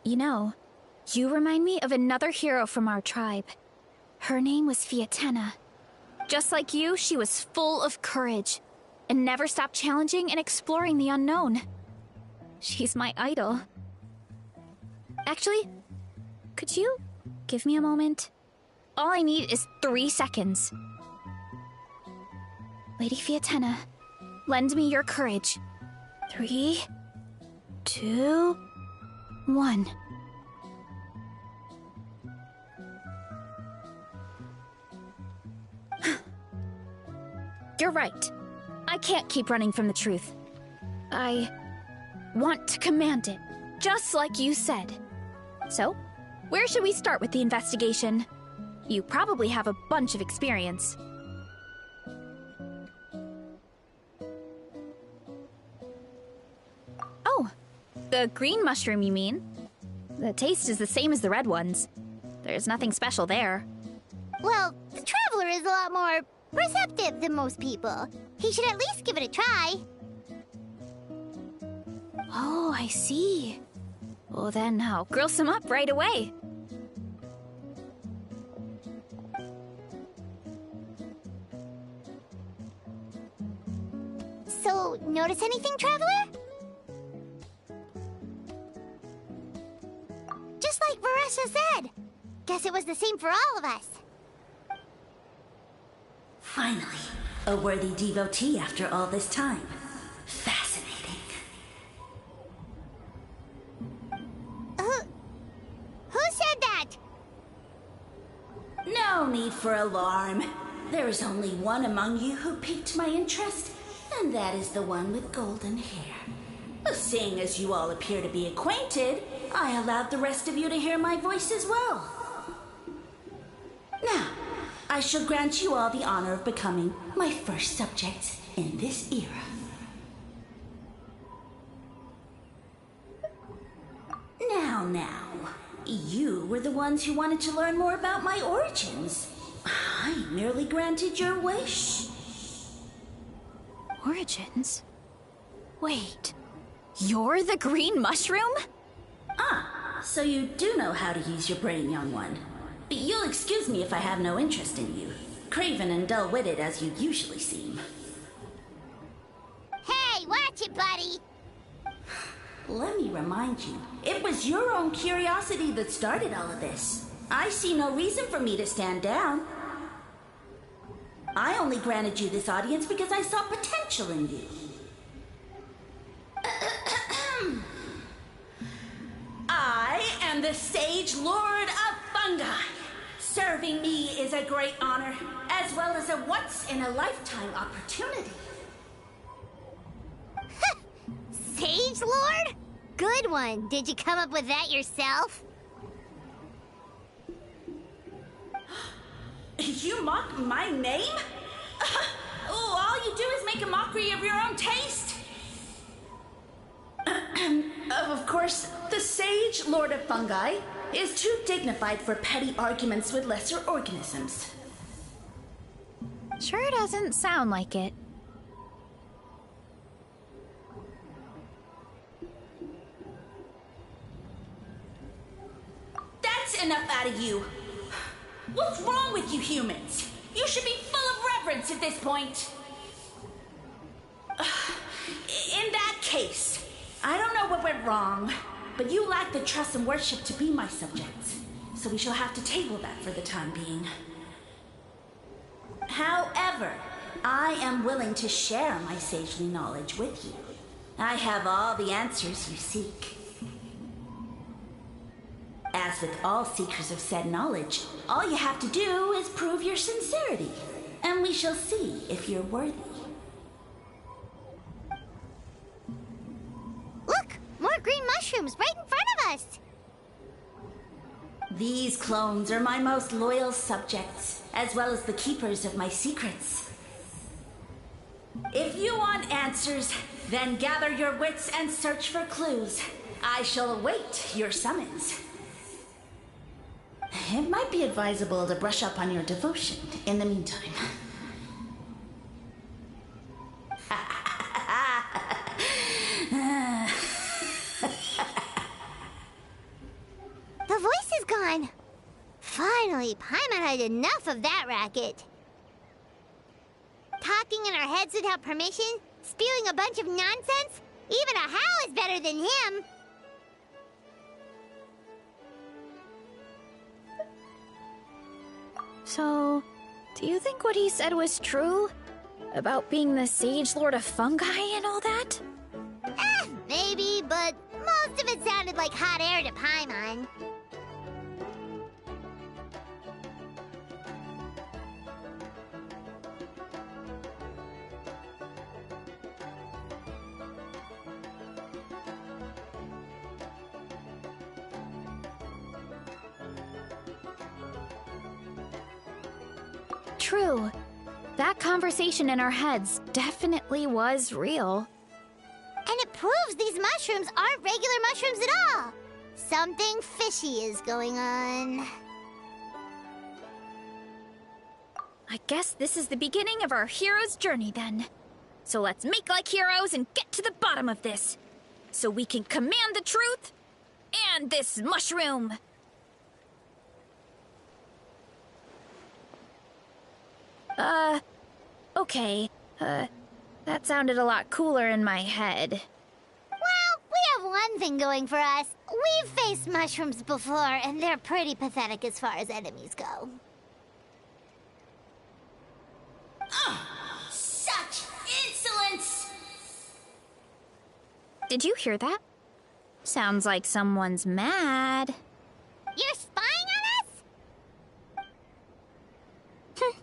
You know, you remind me of another hero from our tribe. Her name was Fiatena. Just like you, she was full of courage and never stopped challenging and exploring the unknown. She's my idol. Actually, could you give me a moment? All I need is 3 seconds. Lady Fiatena, lend me your courage. 3, 2, 1. You're right. I can't keep running from the truth. I want to command it, just like you said. So, where should we start with the investigation? You probably have a bunch of experience. Oh, the green mushroom, you mean? The taste is the same as the red ones. There's nothing special there. Well, the Traveler is a lot more receptive than most people. He should at least give it a try. Oh, I see. Well, then I'll grill some up right away. So, notice anything, Traveler? Just like Varessa said. Guess it was the same for all of us. Finally, a worthy devotee after all this time. Fascinating. Who said that? No need for alarm. There is only one among you who piqued my interest, and that is the one with golden hair. Seeing as you all appear to be acquainted, I allowed the rest of you to hear my voice as well. Now, I shall grant you all the honor of becoming my first subjects in this era. Now, you were the ones who wanted to learn more about my origins. I merely granted your wish. Origins? Wait, you're the green mushroom? Ah, so you do know how to use your brain, young one. But you'll excuse me if I have no interest in you, craven and dull-witted as you usually seem. Hey, watch it, buddy! Let me remind you, it was your own curiosity that started all of this. I see no reason for me to stand down. I only granted you this audience because I saw potential in you. I am the Sage Lord of Fungi. Serving me is a great honor, as well as a once-in-a-lifetime opportunity. Sage Lord? Good one. Did you come up with that yourself? You mock my name? All you do is make a mockery of your own taste. Of course, the Sage Lord of Fungi is too dignified for petty arguments with lesser organisms. Sure doesn't sound like it. That's enough out of you. What's wrong with you humans? You should be full of reverence at this point. In that case, I don't know what went wrong, but you lack the trust and worship to be my subjects. So we shall have to table that for the time being. However, I am willing to share my sagely knowledge with you. I have all the answers you seek. As with all seekers of said knowledge, all you have to do is prove your sincerity, and we shall see if you're worthy. Look! More green mushrooms right in front of us! These clones are my most loyal subjects, as well as the keepers of my secrets. If you want answers, then gather your wits and search for clues. I shall await your summons. It might be advisable to brush up on your devotion in the meantime. The voice is gone. Finally, Paimon had enough of that racket. Talking in our heads without permission, spewing a bunch of nonsense, even a How is better than him. So, do you think what he said was true? About being the Sage Lord of Fungi and all that? Maybe, but most of it sounded like hot air to Paimon. true. That conversation in our heads definitely was real. And it proves these mushrooms aren't regular mushrooms at all. Something fishy is going on. I guess this is the beginning of our hero's journey then. So let's make like heroes and get to the bottom of this. So we can command the truth and this mushroom. Okay. That sounded a lot cooler in my head. Well, we have one thing going for us. We've faced mushrooms before, and they're pretty pathetic as far as enemies go. Such insolence! Did you hear that? Sounds like someone's mad. You're spying on us?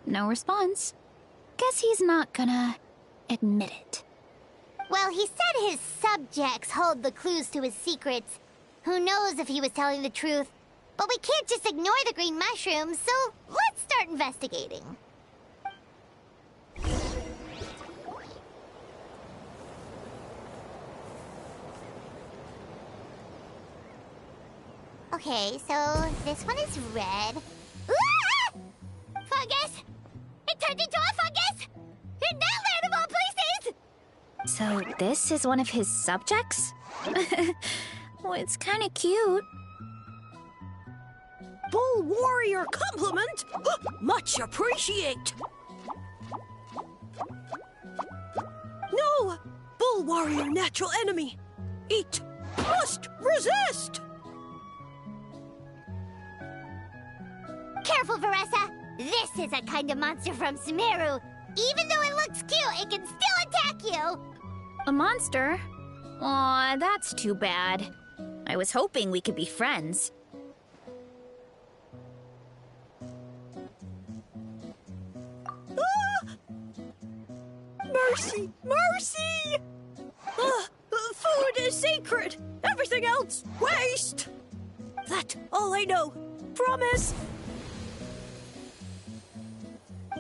No response. Guess he's not gonna admit it. Well, he said his subjects hold the clues to his secrets. Who knows if he was telling the truth? But we can't just ignore the green mushrooms, so let's start investigating. Okay, so this one is red. Ah! Fungus! It turned into a fungus! In that land of all places! So this is one of his subjects? Well, it's kind of cute. Bull warrior compliment! Much appreciate! No! Bull warrior natural enemy! Eat! Must resist! Careful, Veressa! This is a kind of monster from Sumeru. Even though it looks cute, it can still attack you! A monster? Aw, that's too bad. I was hoping we could be friends. Ah! Mercy! Mercy! Food is sacred! Everything else, waste! That's all I know. Promise!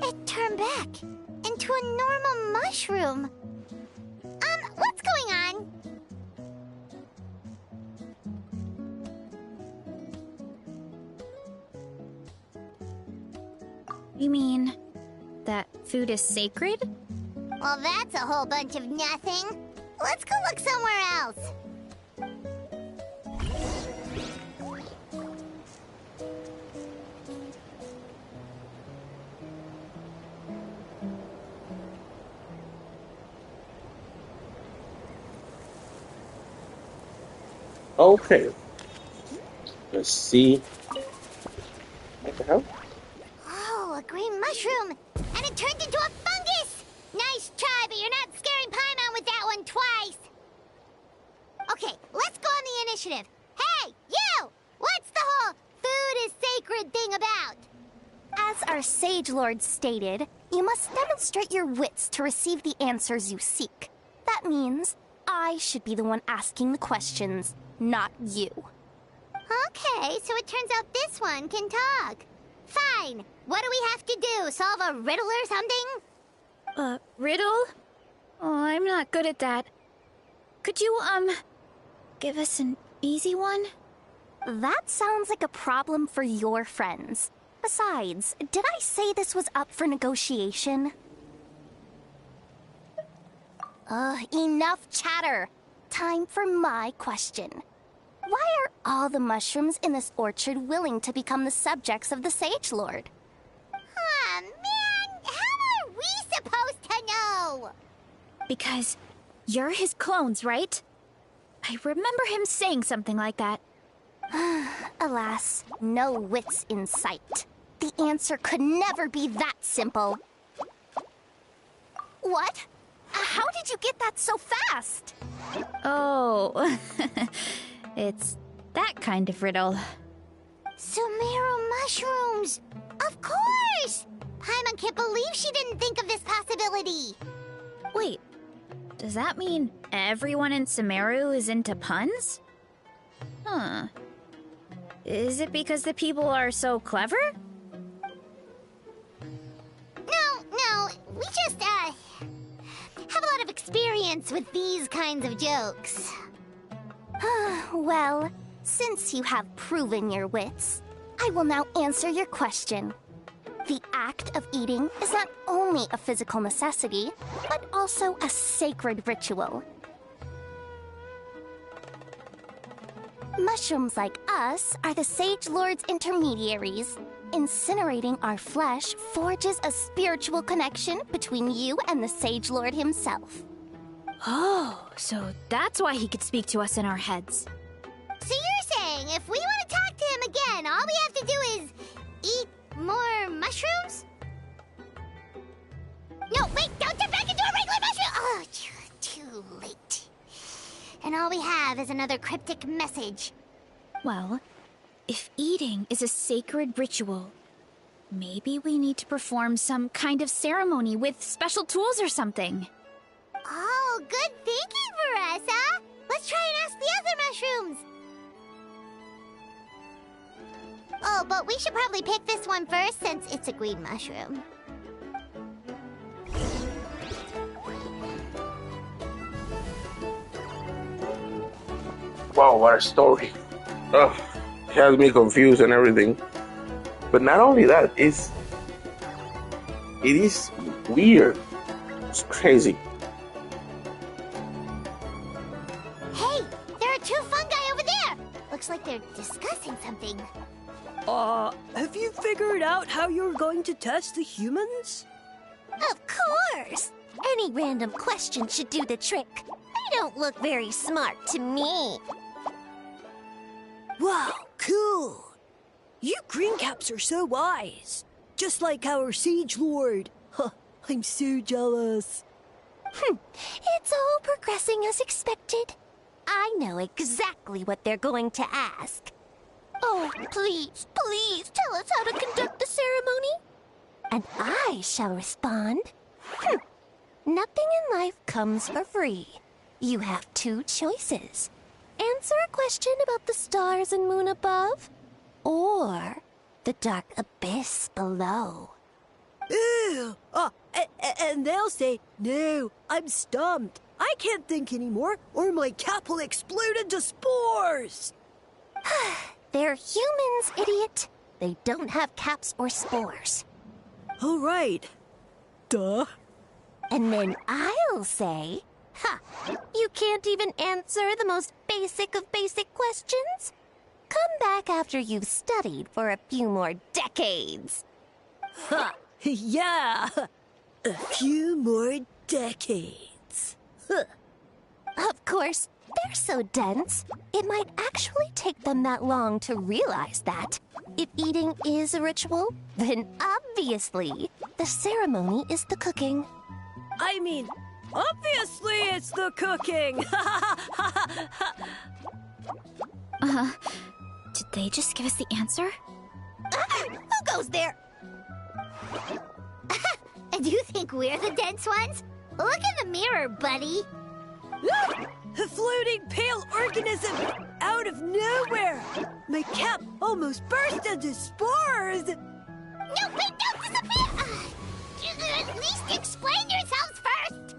It turned back into a normal mushroom. What's going on? You mean that food is sacred? Well, that's a whole bunch of nothing. Let's go look somewhere else. Okay. Let's see. What the hell? Oh, a green mushroom! And it turned into a fungus! Nice try, but you're not scaring Paimon with that one twice! Okay, let's go on the initiative. Hey, you! What's the whole food is sacred thing about? As our Sage Lord stated, you must demonstrate your wits to receive the answers you seek. That means I should be the one asking the questions, not you. Okay, so it turns out this one can talk. Fine. What do we have to do? Solve a riddle or something? Riddle? Oh, I'm not good at that. Could you, give us an easy one? That sounds like a problem for your friends. Besides, did I say this was up for negotiation? Enough chatter. Time for my question. Why are all the mushrooms in this orchard willing to become the subjects of the Sage Lord? Aw, man! How are we supposed to know? Because you're his clones, right? I remember him saying something like that. Alas, no wits in sight. The answer could never be that simple. What? How did you get that so fast? Oh, it's that kind of riddle. Sumeru mushrooms! Of course! Paimon can't believe she didn't think of this possibility. Wait, does that mean everyone in Sumeru is into puns? Huh. Is it because the people are so clever? favorites with these kinds of jokes. Well, since you have proven your wits, I will now answer your question. The act of eating is not only a physical necessity, but also a sacred ritual. Mushrooms like us are the Sage Lord's intermediaries. Incinerating our flesh forges a spiritual connection between you and the Sage Lord himself. Oh, so that's why he could speak to us in our heads. So you're saying if we want to talk to him again, all we have to do is eat more mushrooms? No, wait, don't turn back into a regular mushroom! Oh, too late. And all we have is another cryptic message. Well, if eating is a sacred ritual, maybe we need to perform some kind of ceremony with special tools or something. Oh, good thinking, Veressa! Let's try and ask the other mushrooms! Oh, but we should probably pick this one first since it's a green mushroom. Wow, what a story. Ugh, it has me confused and everything. But not only that, it is weird. It's crazy. Hey, there are 2 fungi over there! Looks like they're discussing something. Have you figured out how you're going to test the humans? Of course! Any random question should do the trick. They don't look very smart to me. Wow, cool! You greencaps are so wise. Just like our Sage Lord. Huh, I'm so jealous. It's all progressing as expected. I know exactly what they're going to ask. Oh, please, please tell us how to conduct the ceremony. And I shall respond. Nothing in life comes for free. You have 2 choices. Answer a question about the stars and moon above, or the dark abyss below. Ew! And they'll say, no, I'm stumped. I can't think anymore, or my cap will explode into spores. They're humans, idiot. They don't have caps or spores. All right. Duh. And then I'll say, you can't even answer the most basic of basic questions? Come back after you've studied for a few more decades. Ha! Yeah! A few more decades. Of course, they're so dense, it might actually take them that long to realize that. If eating is a ritual, then obviously the ceremony is the cooking. I mean, obviously it's the cooking! Did they just give us the answer? Who goes there? Do you think we're the dense ones? Look in the mirror, buddy. A floating pale organism out of nowhere! My cap almost burst into spores! No, wait, don't disappear! At least explain yourselves first!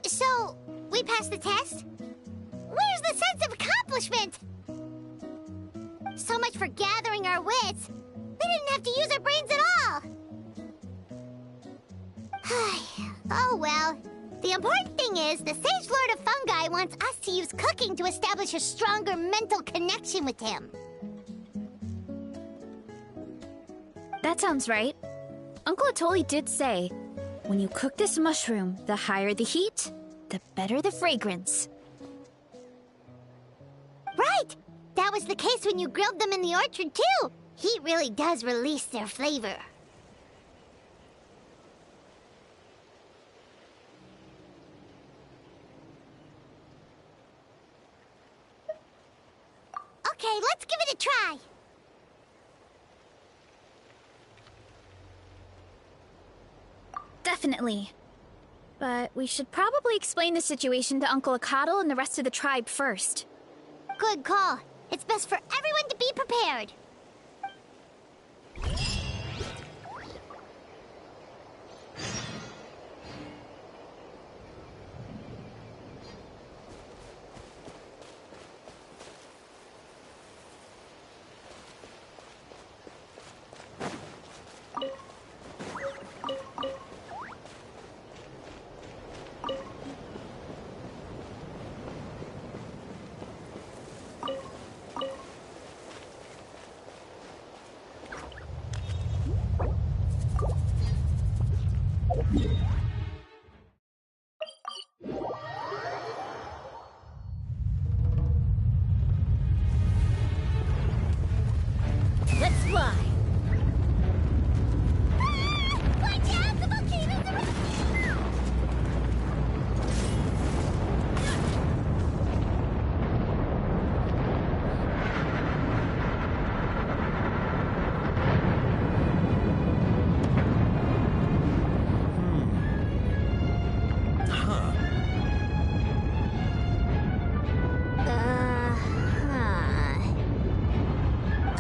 So, we passed the test? Where's the sense of accomplishment? So much for gathering our wits. We didn't have to use our brains at all. Oh well. The important thing is the Sage Lord of Fungi wants us to use cooking to establish a stronger mental connection with him. That sounds right. Uncle Atoli did say, when you cook this mushroom, the higher the heat, the better the fragrance. Right! That was the case when you grilled them in the orchard, too. Heat really does release their flavor. Okay, let's give it a try. Definitely. But we should probably explain the situation to Uncle Akatl and the rest of the tribe first. Good call. It's best for everyone to be prepared. Let's fly! Watch out! The volcano's erupting!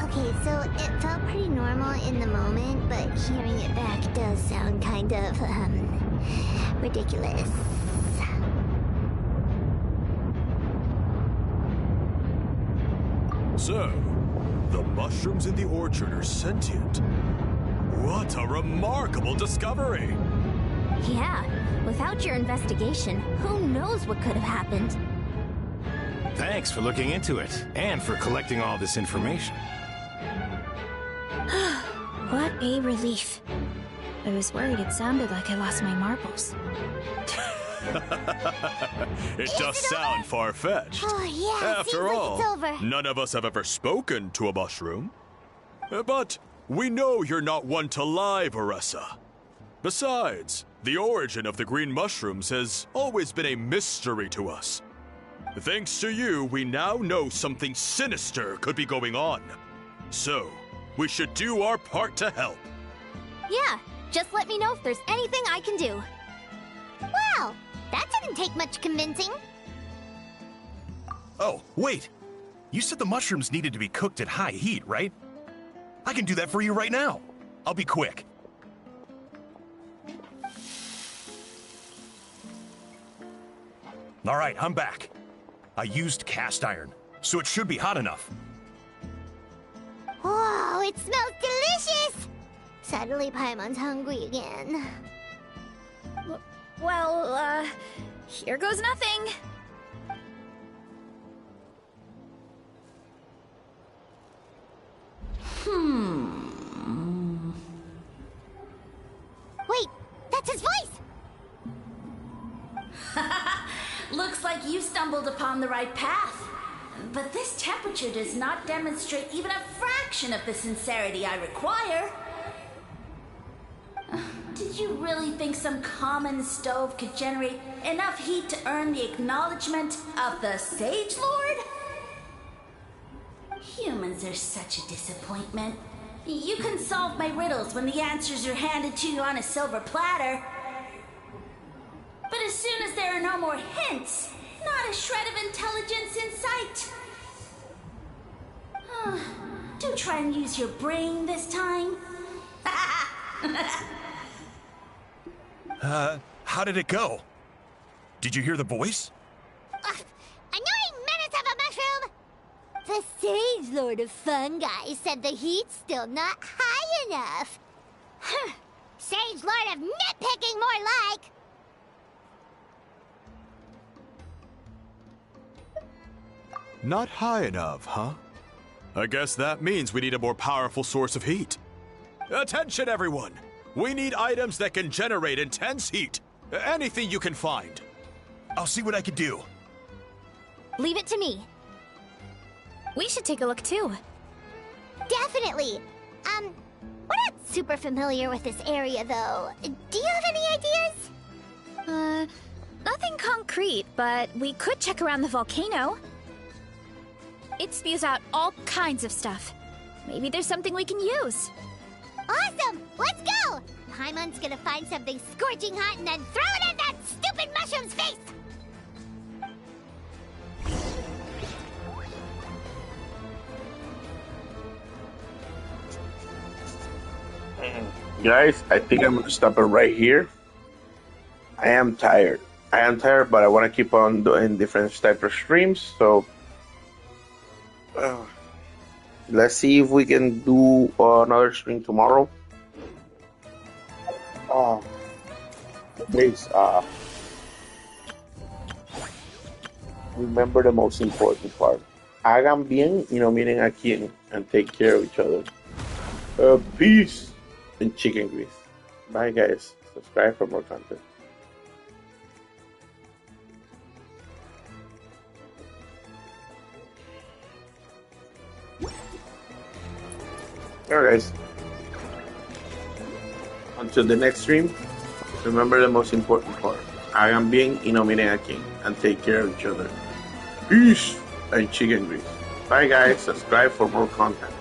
Okay, so it felt pretty normal in the moment, but hearing it back does sound kind of, ridiculous. So, the mushrooms in the orchard are sentient. What a remarkable discovery! Yeah, without your investigation, who knows what could have happened? Thanks for looking into it, and for collecting all this information. What a relief. I was worried it sounded like I lost my marbles. It does sound far-fetched. Oh, yeah, After seems like all, it's over. none of us have ever spoken to a mushroom. But we know you're not one to lie, Veressa. Besides, the origin of the green mushrooms has always been a mystery to us. Thanks to you, we now know something sinister could be going on. So, we should do our part to help. Yeah, just let me know if there's anything I can do. Wow, that didn't take much convincing. Oh, wait! You said the mushrooms needed to be cooked at high heat, right? I can do that for you right now. I'll be quick. All right, I'm back. I used cast iron, so it should be hot enough. Whoa, it smells delicious! Suddenly Paimon's hungry again. Well, here goes nothing. Wait, that's his voice! Looks like you stumbled upon the right path. But this temperature does not demonstrate even a fraction of the sincerity I require. Did you really think some common stove could generate enough heat to earn the acknowledgement of the Sage Lord? Humans are such a disappointment. You can solve my riddles when the answers are handed to you on a silver platter. But as soon as there are no more hints, not a shred of intelligence in sight. Do try and use your brain this time. How did it go? Did you hear the voice? Annoying menace of a mushroom! The Sage Lord of Fungi said the heat's still not high enough. Sage Lord of nitpicking, more like! Not high enough, huh? I guess that means we need a more powerful source of heat. Attention, everyone! We need items that can generate intense heat. Anything you can find. I'll see what I can do. Leave it to me. We should take a look too. Definitely. We're not super familiar with this area, though. Do you have any ideas? Nothing concrete, but we could check around the volcano. It spews out all kinds of stuff. Maybe there's something we can use. Awesome! Let's go! Paimon's gonna find something scorching hot and then throw it in that stupid mushroom's face! Guys, I think I'm gonna stop it right here. I am tired. But I want to keep on doing different type of streams. So let's see if we can do another stream tomorrow. Please, remember the most important part. Hagan bien y no miren a quién, and take care of each other. Peace and chicken grease. Bye, guys. Subscribe for more content. Alright, guys. Until the next stream, remember the most important part. Hagan bien y no miren a quién, and take care of each other. Peace and chicken grease. Bye, guys. Subscribe for more content.